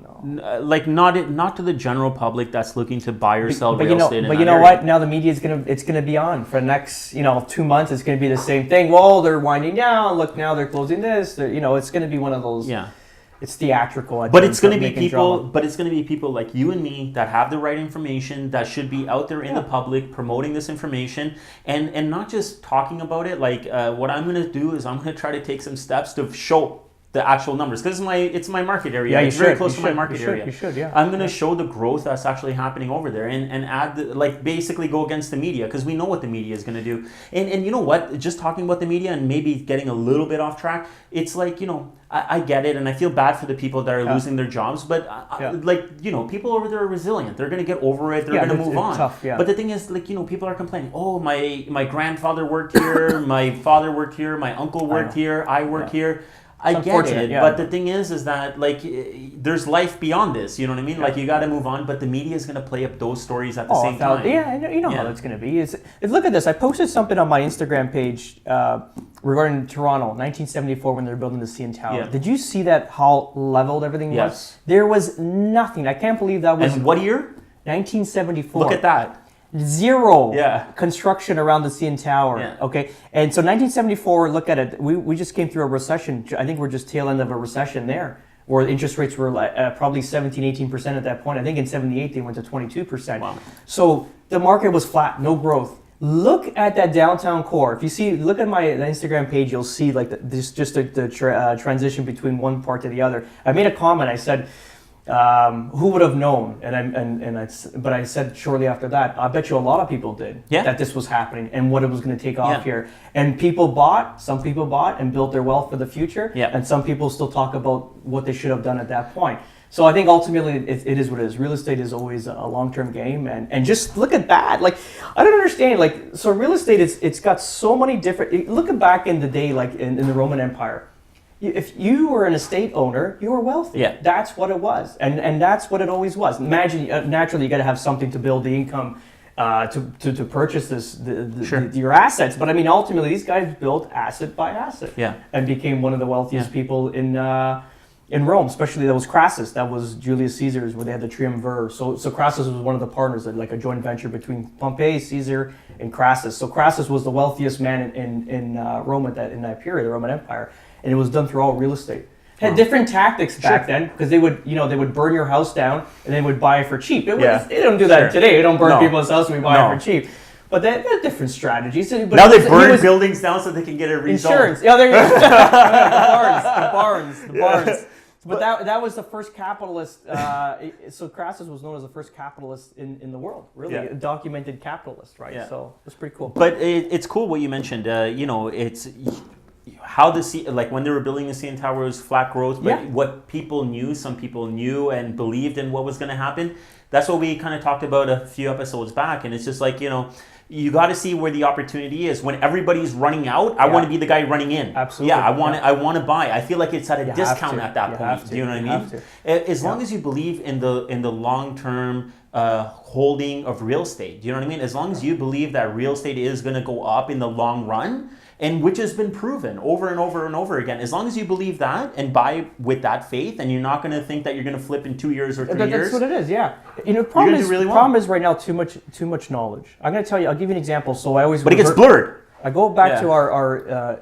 Like not to the general public that's looking to buy or sell real estate. But you know what? Now the media it's gonna be on for the next 2 months. It's gonna be the same thing. Well, they're winding down. Look, now they're closing this. It's gonna be one of those. Yeah. It's theatrical. But it's going to be people. But it's going to be people like you and me that have the right information, that should be out there in the public promoting this information, and not just talking about it. Like what I'm going to do is I'm going to try to take some steps to show the actual numbers, because it's my market area. Yeah, it's very close to my market area. You should, yeah. I'm going to show the growth that's actually happening over there, and add basically go against the media, because we know what the media is going to do. And you know what? Just talking about the media and maybe getting a little bit off track. It's like I get it, and I feel bad for the people that are losing their jobs, but people over there are resilient. They're going to get over it. They're going to move on. Tough, yeah. But the thing is, people are complaining. Oh, my grandfather worked here, my father worked here, my uncle worked here, I work here. I get it, but the thing is that there's life beyond this. You know what I mean? Like you got to move on, but the media is going to play up those stories at the same time. Yeah, you know how that's going to be. Look at this. I posted something on my Instagram page regarding Toronto, 1974, when they were building the CN Tower. Yeah. Did you see that? How leveled everything was? There was nothing. I can't believe that was. And what year? 1974. Look at that. Zero construction around the CN Tower. Yeah. Okay, and so 1974. Look at it. We just came through a recession. I think we're just tail end of a recession there, where interest rates were probably 17-18% at that point. I think in 78 they went to 22%. Wow. So the market was flat, no growth. Look at that downtown core. If you look at my Instagram page, you'll see the transition between one part to the other. I made a comment. I said, who would have known? But I said shortly after that, I bet you a lot of people did that this was happening and what it was going to take off here. And some people bought and built their wealth for the future. Yeah. And some people still talk about what they should have done at that point. So I think ultimately it is what it is. Real estate is always a long-term game, and just look at that. Like, I don't understand. So real estate, it's got so many different. Looking back in the day, like in the Roman Empire. If you were an estate owner, you were wealthy. Yeah. That's what it was. And that's what it always was. Imagine, naturally, you got to have something to build the income to purchase your assets. But I mean, ultimately, these guys built asset by asset and became one of the wealthiest people in Rome. Especially that was Crassus. That was Julius Caesar's, where they had the Triumvir. So Crassus was one of the partners, like a joint venture between Pompey, Caesar, and Crassus. So Crassus was the wealthiest man in Rome in that period, the Roman Empire. And it was done through all real estate. Had different tactics back then, because they would burn your house down and they would buy it for cheap. They don't do that today. They don't burn people's house and we buy it for cheap. But they had different strategies. But now they burn buildings down so they can get a rezoned. Insurance. Yeah, there you go. The barns. But that was the first capitalist. So Crassus was known as the first capitalist in the world, really, a documented capitalist, right? Yeah. So it's pretty cool. But it's cool what you mentioned. It's how when they were building the CN Tower, it was flat growth, but what people knew, some people knew and believed in what was going to happen. That's what we kind of talked about a few episodes back, and it's just you got to see where the opportunity is. When everybody's running out, I want to be the guy running in. Absolutely. Yeah, I want to buy. I feel like it's at a discount at that point. Do you know what I mean? As long as you believe in the long-term holding of real estate. Do you know what I mean? As long as you believe that real estate is going to go up in the long run, and which has been proven over and over and over again. As long as you believe that and buy with that faith, and you're not going to think that you're going to flip in 2 years or 3 years. That's what it is, yeah. Problem is right now too much knowledge. I'm going to tell you. I'll give you an example. So But it gets blurred. I go back to our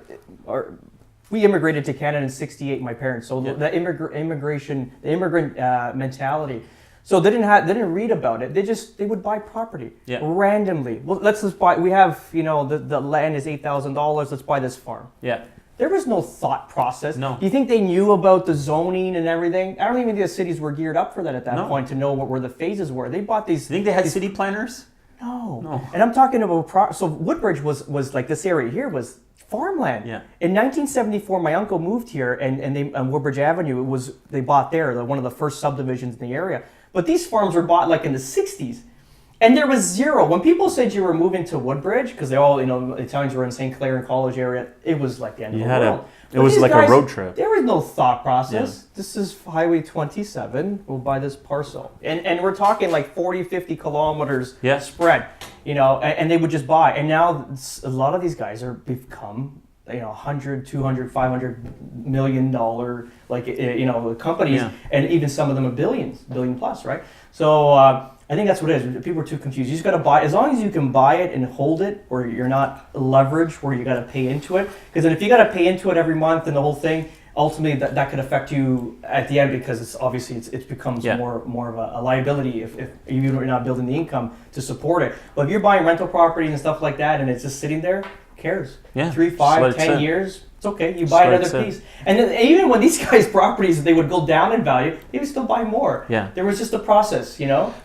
we immigrated to Canada in '68. My parents. So the immigrant mentality. So they didn't read about it. They would buy property randomly. Well, let's just buy. We have the land is $8,000. Let's buy this farm. Yeah. There was no thought process. No. Do you think they knew about the zoning and everything? I don't even think the cities were geared up for that at that point to know where the phases were. They bought these. You think they had city planners? No. And I'm talking about so Woodbridge was like this area here was farmland. Yeah. In 1974, my uncle moved here, and they on Woodbridge Avenue. They bought there, one of the first subdivisions in the area. But these farms were bought like in the 60s. And there was zero. When people said you were moving to Woodbridge, because they all, Italians were in St. Clair and College area, it was like the end of the world. It was like a road trip. There was no thought process. Yeah. This is Highway 27. We'll buy this parcel. And we're talking like 40, 50 kilometers spread, and they would just buy. And now a lot of these guys are become 100, 200, 500 million dollar companies, and even some of them are billion plus, right? So I think that's what it is. People are too confused. You just got to buy. As long as you can buy it and hold it, or you're not leveraged where you got to pay into it. Because then if you got to pay into it every month and the whole thing, ultimately that could affect you at the end, because it becomes more of a liability if you're not building the income to support it. But if you're buying rental properties and stuff like that and it's just sitting there, who cares? 3, 5, 10 years. It's okay. You buy another piece. And then even when these guys' properties, they would go down in value, they would still buy more. Yeah. There was just a process,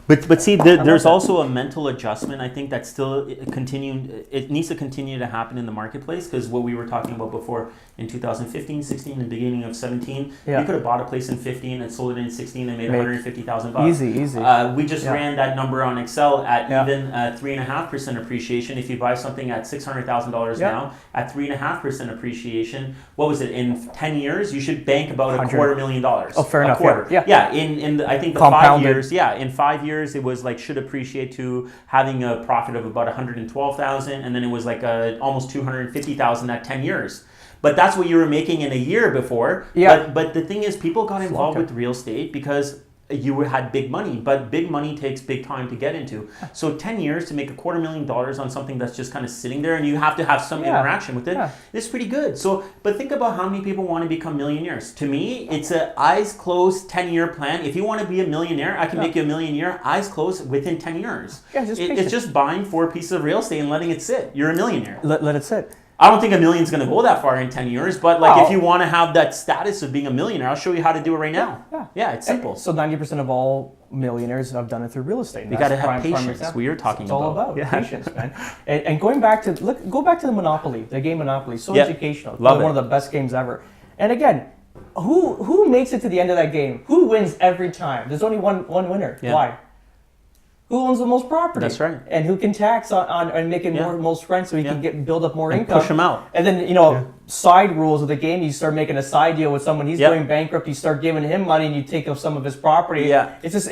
But see, there's also a mental adjustment. I think that's still continuing. It needs to continue to happen in the marketplace, because what we were talking about before in 2015, 16, and the beginning of 17, you could have bought a place in 15 and sold it in 16 and made $150,000. Easy. We just ran that number on Excel at even 3.5% appreciation. If you buy something at $600,000 now, at 3.5% appreciation, what was it, in 10 years you should bank about $250,000. Oh, fair enough. Quarter. Yeah. In I think the compounded. 5 years, in 5 years it was like should appreciate to having a profit of about $112,000, and then it was like almost $250,000 at 10 years. But that's what you were making in a year before. Yeah. But the thing is, people got involved with real estate because you had big money, but big money takes big time to get into. So 10 years to make $250,000 on something that's just kind of sitting there, and you have to have some interaction with it. It's pretty good. So, but think about how many people want to become millionaires. To me, it's a eyes closed 10-year plan. If you want to be a millionaire, I can make you a millionaire eyes closed within 10 years. Yeah, it's just buying 4 pieces of real estate and letting it sit. You're a millionaire. Let it sit. I don't think $1 million's going to go that far in 10 years, but if you want to have that status of being a millionaire, I'll show you how to do it right now. Yeah, it's simple. So 90% of all millionaires have done it through real estate. You got to have patience. We are talking about. It's all about patience, man. And going back to go back to the Monopoly, the game Monopoly. So educational. One of the best games ever. And again, who makes it to the end of that game? Who wins every time? There's only one winner. Yeah. Why? Who owns the most property? That's right. And who can tax on and make it most rent so he can build up more income. Push him out. And then, side rules of the game, you start making a side deal with someone. He's going bankrupt. You start giving him money and you take up some of his property. Yeah. It's just...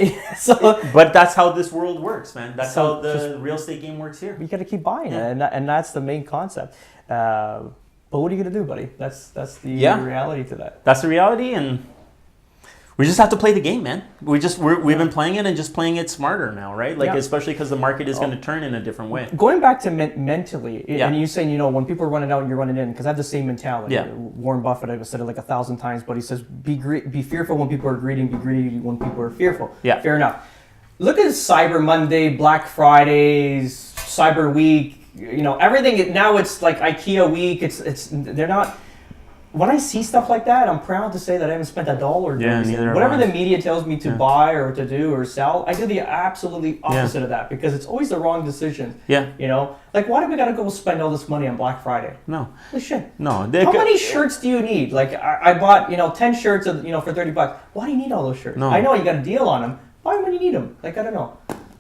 But that's how this world works, man. That's how the real estate game works here. You got to keep buying it. And that's the main concept. But what are you going to do, buddy? That's the reality to that. That's the reality, and... we just have to play the game, man. We've been playing it and just playing it smarter now, right? Especially because the market is going to turn in a different way. Going back to mentally, and you saying, when people are running out and you're running in, because I have the same mentality. Yeah. Warren Buffett, I've said it like 1,000 times, but he says, be fearful when people are greedy, and be greedy when people are fearful. Yeah. Fair enough. Look at Cyber Monday, Black Fridays, Cyber Week, everything. Now it's like IKEA week. They're not... When I see stuff like that, I'm proud to say that I haven't spent $1. Yeah, whatever the media tells me to buy or to do or sell, I do the absolutely opposite of that, because it's always the wrong decision. Yeah. Why do we got to go spend all this money on Black Friday? No. Holy shit. No. How many shirts do you need? I bought 10 shirts for $30. Why do you need all those shirts? No. I know you got a deal on them. Why would you need them? I don't know.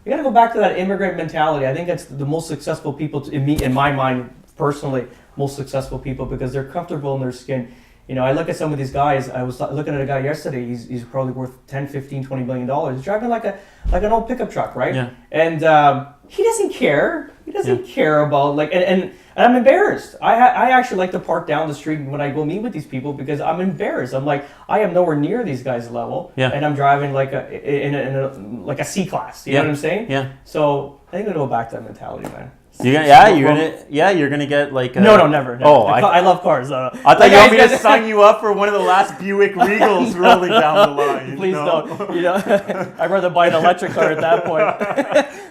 You got to go back to that immigrant mentality. I think that's the most successful people, in my mind, personally, most successful people because they're comfortable in their skin. You know, I look at some of these guys. I was looking at a guy yesterday. He's probably worth 10, 15, 20 million dollars. He's driving like an old pickup truck, right? Yeah. And he doesn't care. He doesn't care about like and I'm embarrassed. I actually like to park down the street when I go meet with these people because I'm embarrassed. I'm like I am nowhere near these guys' level, and I'm driving like like a C class. You know what I'm saying? Yeah. So I think I'm gonna go back to that mentality, man. You're gonna get like no, never. Oh, I love cars. I thought you want me to sign you up for one of the last Buick Regals rolling down the line. Please don't. You know, I'd rather buy an electric car at that point.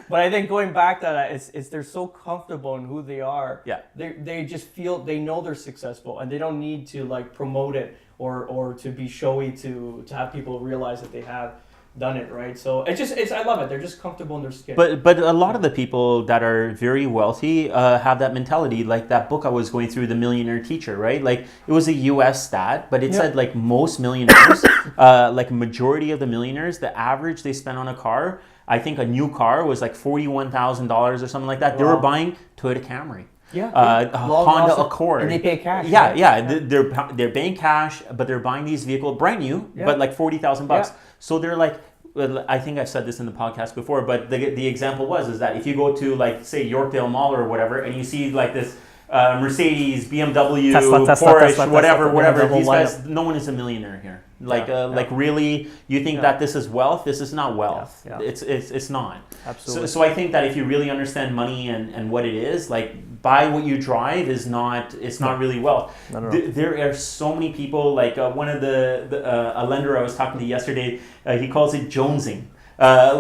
But I think going back to that, it's they're so comfortable in who they are. Yeah. They just feel they know they're successful and they don't need to like promote it or to be showy to have people realize that they have done it, right? So I love it. They're just comfortable in their skin. But a lot of the people that are very wealthy have that mentality. Like that book I was going through, The Millionaire Teacher, right? Like it was a U.S. stat, but it said like most millionaires, like majority of the millionaires, the average they spent on a car, I think a new car was like $41,000 or something like that. Wow. They were buying Toyota Camry. Honda Accord, and they pay cash. They're paying cash, but they're buying these vehicles brand new, but like $40,000 bucks. So they're like, I think I've said this in the podcast before, but the example is that if you go to like say Yorkdale Mall or whatever, and you see like this Mercedes, BMW, Porsche, whatever, these guys, no one is a millionaire here. Like really, you think that this is wealth? This is not wealth. It's not. Absolutely. So I think that if you really understand money and what it is, like buy what you drive is not. It's not really wealth. There are so many people. Like one of a lender I was talking to yesterday, he calls it jonesing. I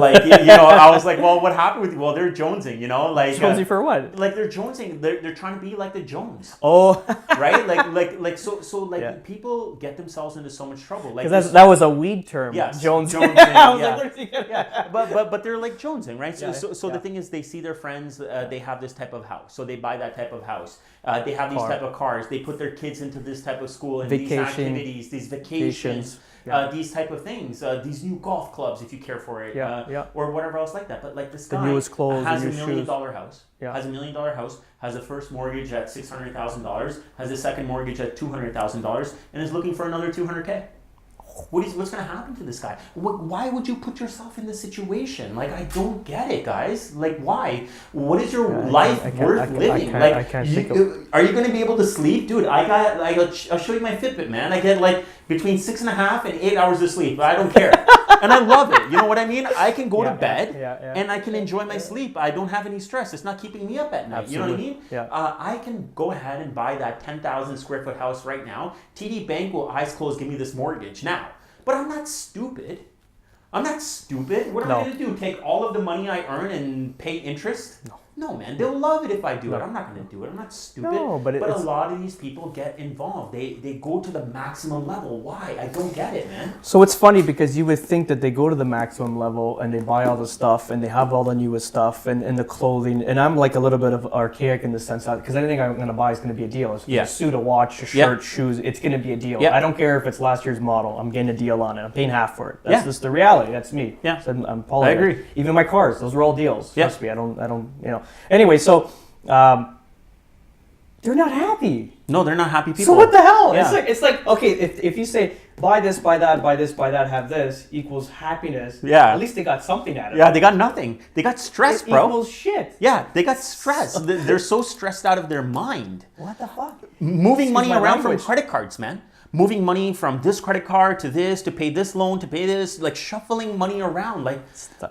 was like, well, what happened with you? Well, they're jonesing, like jonesing for what? Like they're jonesing. They're trying to be like the Jones. Oh, right. People get themselves into so much trouble. Like that was a weed term. Yes, jonesing. I was like, what is he gonna... But they're like jonesing, right? So the thing is, they see their friends. They have this type of house, so they buy that type of house. They have these type of cars. They put their kids into this type of school and these activities, these vacations. These type of things, these new golf clubs, if you care for it, or whatever else like that. But like this guy newest clothes, has the $1 new million shoes. house, has $1 million house, has a first mortgage at $600,000, has a second mortgage at $200,000, and is looking for another $200K. What's going to happen to this guy? Why would you put yourself in this situation? Like, I don't get it, guys. Like, why? What is your life worth living? Are you going to be able to sleep? Dude, I'll show you my Fitbit, man. I get like between 6.5 and 8 hours of sleep. I don't care. And I love it. You know what I mean? I can go to bed and I can enjoy my sleep. I don't have any stress. It's not keeping me up at night. Absolutely. You know what I mean? Yeah. I can go ahead and buy that 10,000 square foot house right now. TD Bank will eyes closed give me this mortgage now. But I'm not stupid. What am I going to do? Take all of the money I earn and pay interest? No, man. They'll love it if I do it. I'm not going to do it. I'm not stupid. No, but a lot of these people get involved. They go to the maximum level. Why? I don't get it, man. So it's funny because you would think that they go to the maximum level and they buy all the stuff and they have all the newest stuff and the clothing. And I'm like a little bit of archaic in the sense that because anything I'm going to buy is going to be a deal. It's a suit, a watch, a shirt, shoes. It's going to be a deal. I don't care if it's last year's model. I'm getting a deal on it. I'm paying half for it. That's just the reality. That's me. Yeah. So I'm I agree. Even my cars, those are all deals. Trust me. I don't. Anyway, so they're not happy. No, they're not happy people. So what the hell? It's like okay, if you say buy this, buy that, buy this, buy that, have this equals happiness. At least they got something out of it. Yeah, they got nothing. They got stress, bro. Equals shit. Yeah, they got stress. They're so stressed out of their mind. What the fuck? Moving money around from credit cards, man. Moving money from this credit card to this, to pay this loan, to pay this, like shuffling money around. Like,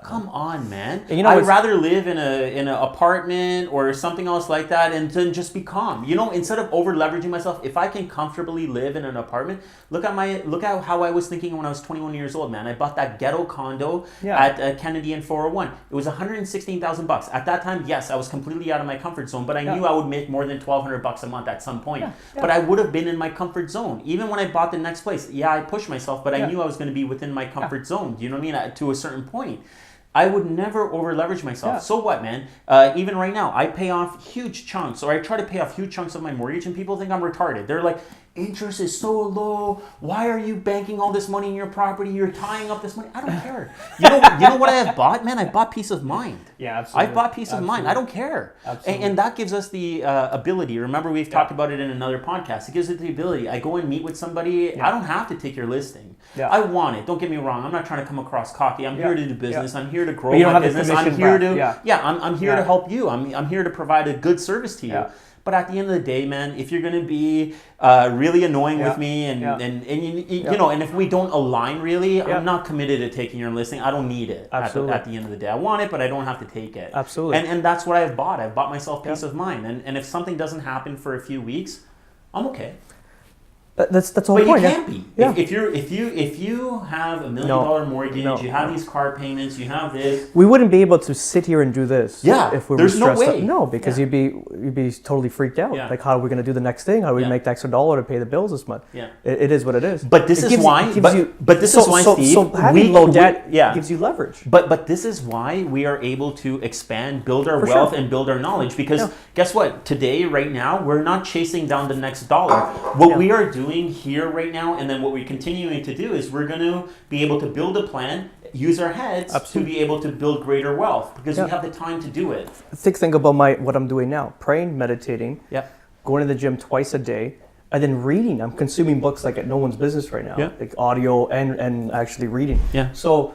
come on, man. I'd rather live in an apartment or something else like that and then just be calm. Instead of over leveraging myself, if I can comfortably live in an apartment, look at how I was thinking when I was 21 years old, man. I bought that ghetto condo at Kennedy and 401. It was $116,000 at that time. Yes, I was completely out of my comfort zone, but I knew I would make more than $1,200 a month at some point. But I would have been in my comfort zone. Even when I bought the next place, I pushed myself, but I knew I was going to be within my comfort zone. Do you know what I mean? To a certain point. I would never over leverage myself. Yeah. So what, man? Even right now, I pay off huge chunks, or I try to pay off huge chunks of my mortgage, and people think I'm retarded. They're like, interest is so low. Why are you banking all this money in your property? You're tying up this money. I don't care. You know what I have bought, man? I bought peace of mind. Yeah, absolutely. I've bought peace of mind. I don't care. Absolutely. And that gives us the ability. Remember, we've talked about it in another podcast. It gives it the ability. I go and meet with somebody. I don't have to take your listing. Yeah. I want it. Don't get me wrong. I'm not trying to come across cocky. I'm here to do business. I'm here to grow But you don't my have the business. I'm commission here back. to I'm here to help you. I'm here to provide a good service to you. Yeah. But at the end of the day, man, if you're going to be really annoying with me and you know, and if we don't align really, I'm not committed to taking your listing. I don't need it at the end of the day. I want it, but I don't have to take it. Absolutely. And that's what I've bought. I've bought myself peace of mind. And if something doesn't happen for a few weeks, I'm okay. That's the whole but point. You can't be. Yeah. If you have $1 million mortgage, you have these car payments, you have this. We wouldn't be able to sit here and do this. If we were there's no stressed way. out. No, because you'd be totally freaked out. Yeah. Like, how are we going to do the next thing? How do we make the extra dollar to pay the bills this month? Yeah. It is what it is. But this is why. But this is why, Steve. So having low debt gives you leverage. But this is why we are able to expand, build our wealth, and build our knowledge. Because guess what? Today, right now, we're not chasing down the next dollar. What we are doing here right now, and then what we're continuing to do is we're going to be able to build a plan, use our heads to be able to build greater wealth because we have the time to do it. Think about what I'm doing now: praying, meditating, going to the gym twice a day, and then reading. I'm consuming books like no one's business right now, like audio and actually reading. So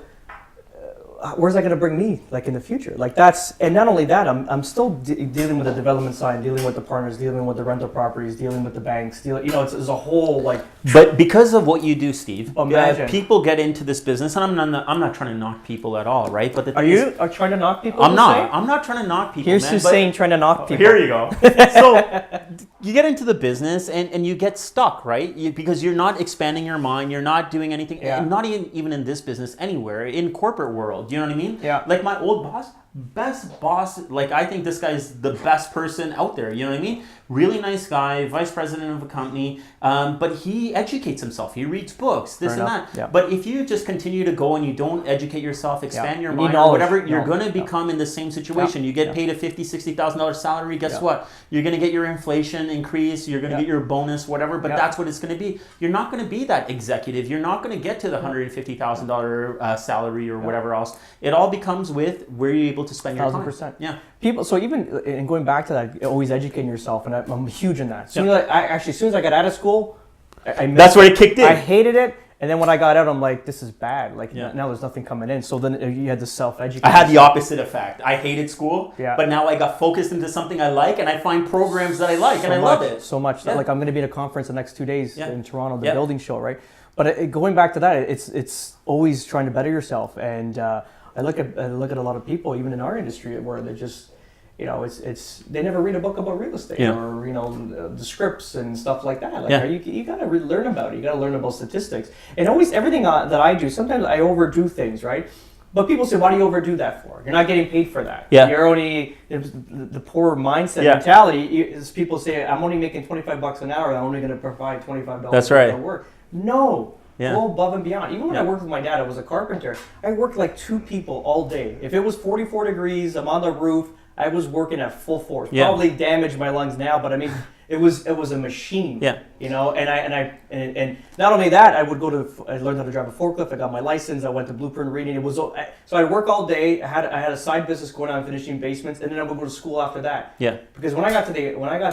where's that going to bring me, like, in the future? Like, that's, and not only that, I'm still dealing with the development side, dealing with the partners, dealing with the rental properties, dealing with the banks, it's a whole, like. But because of what you do, Steve, imagine people get into this business, and I'm not trying to knock people at all, right? But are you trying to knock people? I'm not trying to knock people. Here's Hussein trying to knock people. Here you go. So you get into the business and you get stuck, right? Because you're not expanding your mind, you're not doing anything, not even in this business, anywhere in corporate world. You know what I mean? Yeah. Like my old boss, best boss. Like, I think this guy's the best person out there. You know what I mean? Really nice guy, vice president of a company. But he educates himself. He reads books, this and that. Yeah. But if you just continue to go and you don't educate yourself, expand your mind, knowledge. or whatever, you're going to become in the same situation. You get paid a $50,000, $60,000 salary. Guess what? You're going to get your inflation increase. You're going to get your bonus, whatever. But that's what it's going to be. You're not going to be that executive. You're not going to get to the $150,000 salary or whatever else. It all becomes with where you're able to spend your time. 1,000%. Yeah. People. So even and going back to that, always educating yourself, and I'm huge in that. As soon as I got out of school, that's where it kicked in. I hated it. And then when I got out, I'm like, this is bad. Like, now there's nothing coming in. So then you had to self-educate. I had the opposite effect. I hated school, but now I got focused into something I like, and I find programs that I like, and I love it. So much. Like, I'm going to be at a conference the next 2 days in Toronto, the building show, right? But going back to that, it's always trying to better yourself. And I look at a lot of people, even in our industry, where they're just, they never read a book about real estate or the scripts and stuff like that. Like, you got to learn about it. You got to learn about statistics. And always everything that I do, sometimes I overdo things, right? But people say, why do you overdo that for? You're not getting paid for that. You're only the poor mindset mentality is people say, I'm only making $25 an hour. I'm only going to provide $25 That's right. for work. No. Go above and beyond. Even when I worked with my dad, I was a carpenter. I worked like 2 people all day. If it was 44 degrees, I'm on the roof. I was working at full force. Probably damaged my lungs now, but I mean, it was a machine. And not only that, I learned how to drive a forklift. I got my license. I went to blueprint reading. It was so I'd work all day. I had a side business going on, finishing basements, and then I would go to school after that. Because when I got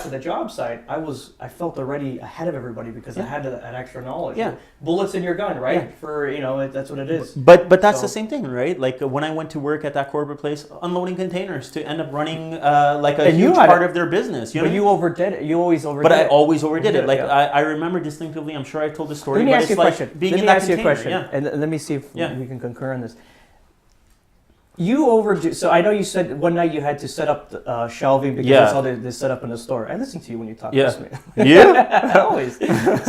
to the job site, I felt already ahead of everybody because I had that extra knowledge. Bullets in your gun, right? For that's what it is. But that's the same thing, right? Like when I went to work at that corporate place, unloading containers to end up running like a huge part of their business. But you overdid it. You always overdid it. But I always overdid it. Like I remember distinctively. I'm sure I told the story. Let me ask you a question. Being in that container, and let me see if we can concur on this. You overdo. So I know you said one night you had to set up the, shelving because that's how they set up in the store. I listen to you when you talk. Trust me. Always.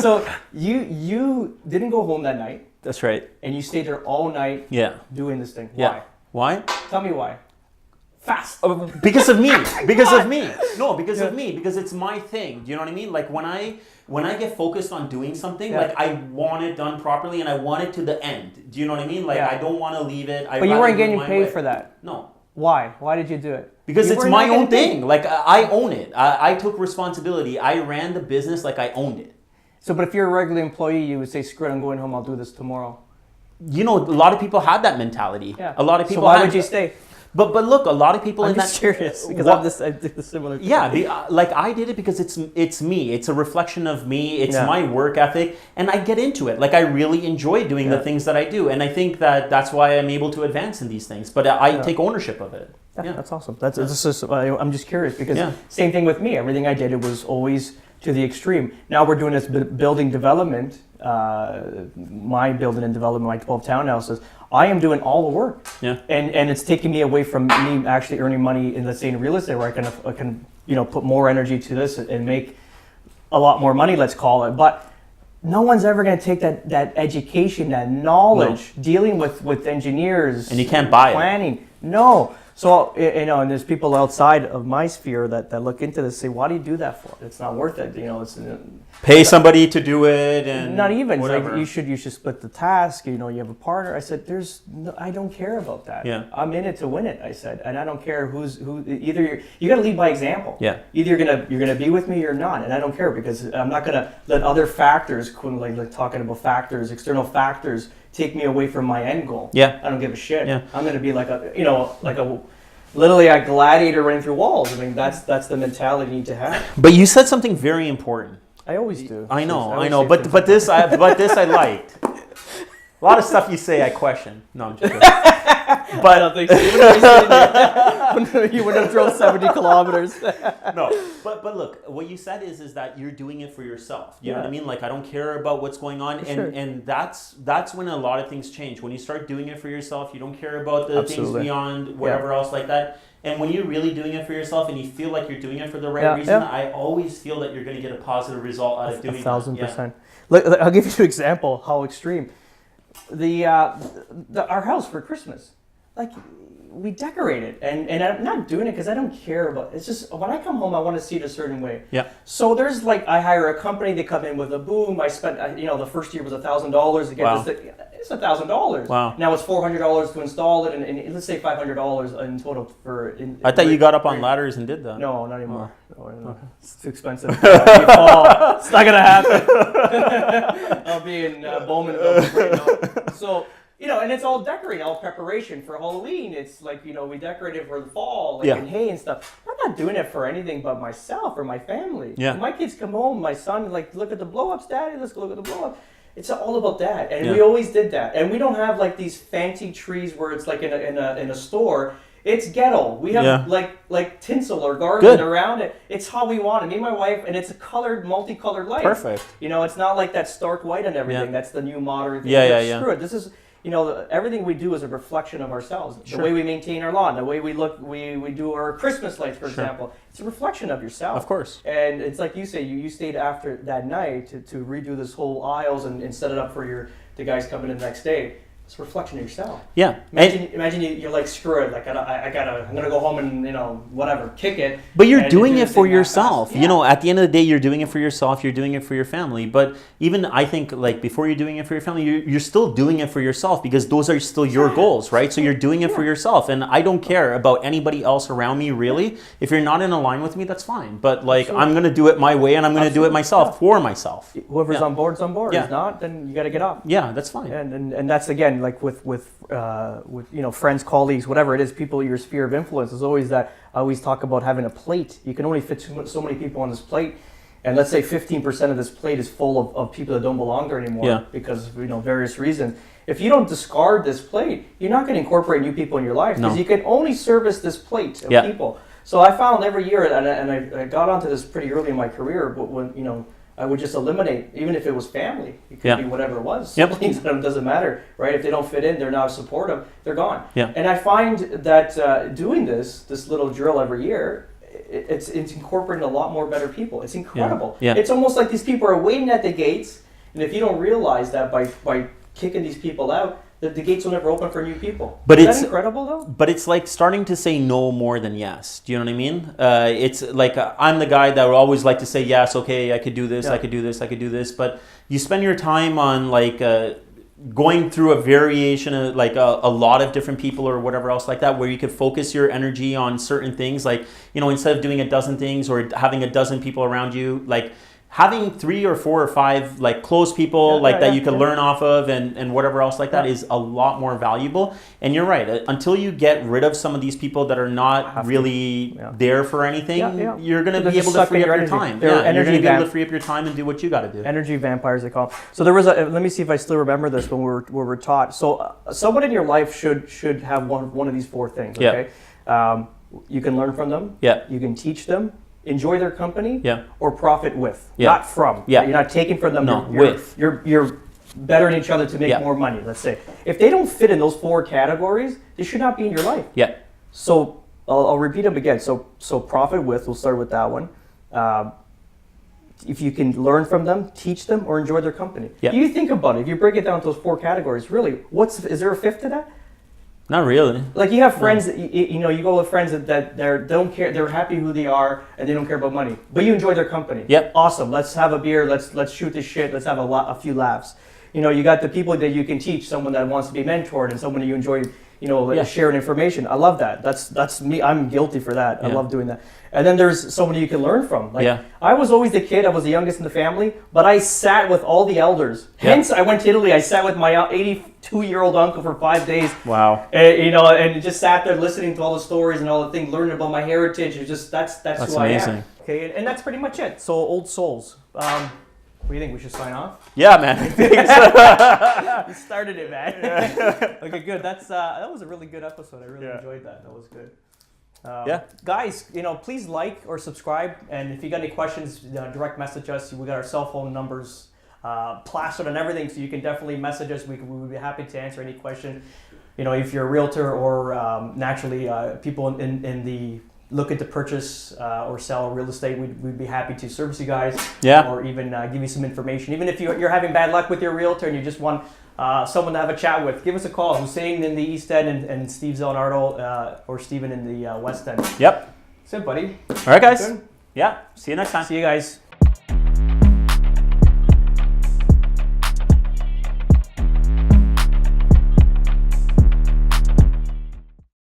So you didn't go home that night. That's right. And you stayed there all night. Doing this thing. Why? Why? Tell me why. fast. Because of me. Because of me. No, because of me. Because it's my thing. Do you know what I mean? Like when I get focused on doing something, like I want it done properly and I want it to the end. Do you know what I mean? Like I don't want to leave it. But you weren't getting paid for that. No. Why? Why did you do it? Because it's my own thing. Like I own it. I took responsibility. I ran the business like I owned it. So, but if you're a regular employee, you would say, "Screw it, I'm going home. I'll do this tomorrow." You know, a lot of people had that mentality. Yeah. A lot of people. So why would you stay? But look, a lot of people I'm in just that. Curious because I did the similar thing. Yeah, like I did it because it's me. It's a reflection of me. It's my work ethic, and I get into it. Like I really enjoy doing the things that I do, and I think that's why I'm able to advance in these things. But I take ownership of it. Yeah, that's awesome. I'm just curious because same thing with me. Everything I did, it was always to the extreme. Now we're doing this building development, my building and development, my 12 townhouses. I am doing all the work. Yeah. And it's taking me away from me actually earning money in, let's say, in real estate, where I can put more energy to this and make a lot more money, let's call it. But no one's ever going to take that education, that knowledge, dealing with engineers. And you can't buy planning. No. So, and there's people outside of my sphere that look into this, say, why do you do that for? It's not worth it. Pay somebody to do it, and not even. Whatever. Like you should split the task. You have a partner. I said, I don't care about that. Yeah. I'm in it to win it. I said, and I don't care who. Either you got to lead by example. Yeah. Either you're gonna be with me or not, and I don't care because I'm not gonna let other factors, like talking about factors, external factors, take me away from my end goal. Yeah. I don't give a shit. Yeah. I'm gonna be like literally a gladiator running through walls. I mean, that's the mentality you need to have. But you said something very important. I always do. I know. But this I liked. A lot of stuff you say I question. No, I'm just kidding. But I don't think so. You wouldn't have drove 70 kilometers. No, but look, what you said is that you're doing it for yourself. You know what I mean? Like I don't care about what's going on, and that's when a lot of things change. When you start doing it for yourself, you don't care about the things beyond whatever else like that. And when you're really doing it for yourself and you feel like you're doing it for the right reason, I always feel that you're going to get a positive result out of doing it. 1,000%. Look, I'll give you an example how extreme. Our house for Christmas, like we decorated, and I'm not doing it because I don't care about. It's just when I come home, I want to see it a certain way. Yeah. So there's I hire a company. They come in with a boom. I spent the first year was $1,000 to get this. It's $1,000. Wow. Now it's $400 to install it, and let's say $500 in total for. I thought you got up on ladders and did that. No, not anymore. No, it's too expensive. You fall. It's not gonna happen. I'll be in Bowmanville right now. So. And it's all decorating, all preparation for Halloween. It's like, we decorated for the fall, and hay and stuff. I'm not doing it for anything but myself or my family. Yeah. When my kids come home, my son, look at the blow-ups, Daddy, let's go look at the blow-up. It's all about that. And we always did that. And we don't have these fancy trees where it's like in a store. It's ghetto. We have like tinsel or garland around it. It's how we want it. Me and my wife, and it's a multicolored light. Perfect. It's not like that stark white and everything. Yeah. That's the new modern thing. Screw it. This is everything we do is a reflection of ourselves. The way we maintain our lawn, the way we look, we do our Christmas lights, for example. It's a reflection of yourself. Of course. And it's like you say, you stayed after that night to redo this whole aisles and set it up for the guys coming in the next day. It's a reflection of yourself. Yeah. Imagine you're like, screw it. Like I'm gonna go home and whatever, kick it. But you're doing it for yourself. Yeah. At the end of the day, you're doing it for yourself. You're doing it for your family. But even I think before you're doing it for your family, you're still doing it for yourself because those are still your goals, right? So you're doing it for yourself. And I don't care about anybody else around me really. If you're not in line with me, that's fine. But I'm gonna do it my way, and I'm gonna do it myself for myself. Whoever's on board's on board. If not, then you got to get up. Yeah, that's fine. And that's again. Like with friends, colleagues, whatever it is, people, your sphere of influence is always that. I always talk about having a plate. You can only fit so many people on this plate, and let's say 15% of this plate is full of people that don't belong there anymore because of various reasons. If you don't discard this plate, you're not going to incorporate new people in your life because you can only service this plate of people. So I found every year, and I got onto this pretty early in my career, but when I would just eliminate, even if it was family. It could be whatever it was. Siblings, it doesn't matter, right? If they don't fit in, they're not supportive, they're gone. Yeah. And I find that doing this little drill every year, it's incorporating a lot more better people. It's incredible. Yeah. It's almost like these people are waiting at the gates, and if you don't realize that by kicking these people out, the gates will never open for new people. But Isn't that incredible though? But it's like starting to say no more than yes. Do you know what I mean? It's like I'm the guy that would always like to say yes. Okay, I could do this. I could do this. I could do this. But you spend your time on like going through a variation of like a lot of different people or whatever else like that, where you could focus your energy on certain things. Like, you know, instead of doing a dozen things or having a dozen people around you, like having 3 or 4 or 5 like close people that you can learn off of and whatever else like that is a lot more valuable. And you're right, until you get rid of some of these people that are not really there for anything, you're going to be able to free up your time. You're going to be able to free up your time and do what you got to do. Energy vampires, they call them. So there was let me see if I still remember this when we were taught. So someone in your life should have one of these 4 things, okay? You can learn from them. Yeah. You can teach them. Enjoy their company, or profit with, Yeah. not from. Yeah. You're not taking from them. No, You're bettering each other to make more money. Let's say if they don't fit in those 4 categories, they should not be in your life. Yeah. So I'll repeat them again. So profit with. We'll start with that one. If you can learn from them, teach them, or enjoy their company. Yeah. You think about it. If you break it down to those 4 categories, really, is there a fifth to that? Not really. Like you have friends that you know, you go with friends that they don't care, they're happy who they are and they don't care about money, but you enjoy their company. Yep. Awesome. Let's have a beer. Let's shoot this shit. Let's have a few laughs. You know, you got the people that you can teach, someone that wants to be mentored and someone that you enjoy, you know, sharing information. I love that. That's me. I'm guilty for that. I love doing that. And then there's someone you can learn from. Like I was always the kid. I was the youngest in the family, but I sat with all the elders. Hence, I went to Italy. I sat with my 82-year-old uncle for 5 days. Wow. And, you know, and just sat there listening to all the stories and all the things, learning about my heritage. It's just that's who amazing. I am. Okay, and that's pretty much it. So old souls. What do you think? We should sign off? Yeah, man. I think so. You started it, man. Okay, good. That was a really good episode. I really enjoyed that. That was good. Guys, you know, please like or subscribe, and if you got any questions, direct message us. We got our cell phone numbers plastered on everything, so you can definitely message us. We would be happy to answer any question. You know, if you're a realtor or naturally people in the looking to purchase or sell real estate, we'd be happy to service you guys. Or even give you some information. Even if you're having bad luck with your realtor and you just want someone to have a chat with, give us a call. Hussein in the East End and Steve Zalunardo or Steven in the West End. Yep. That's it, buddy. All right, guys. Good. Yeah. See you next time. See you guys.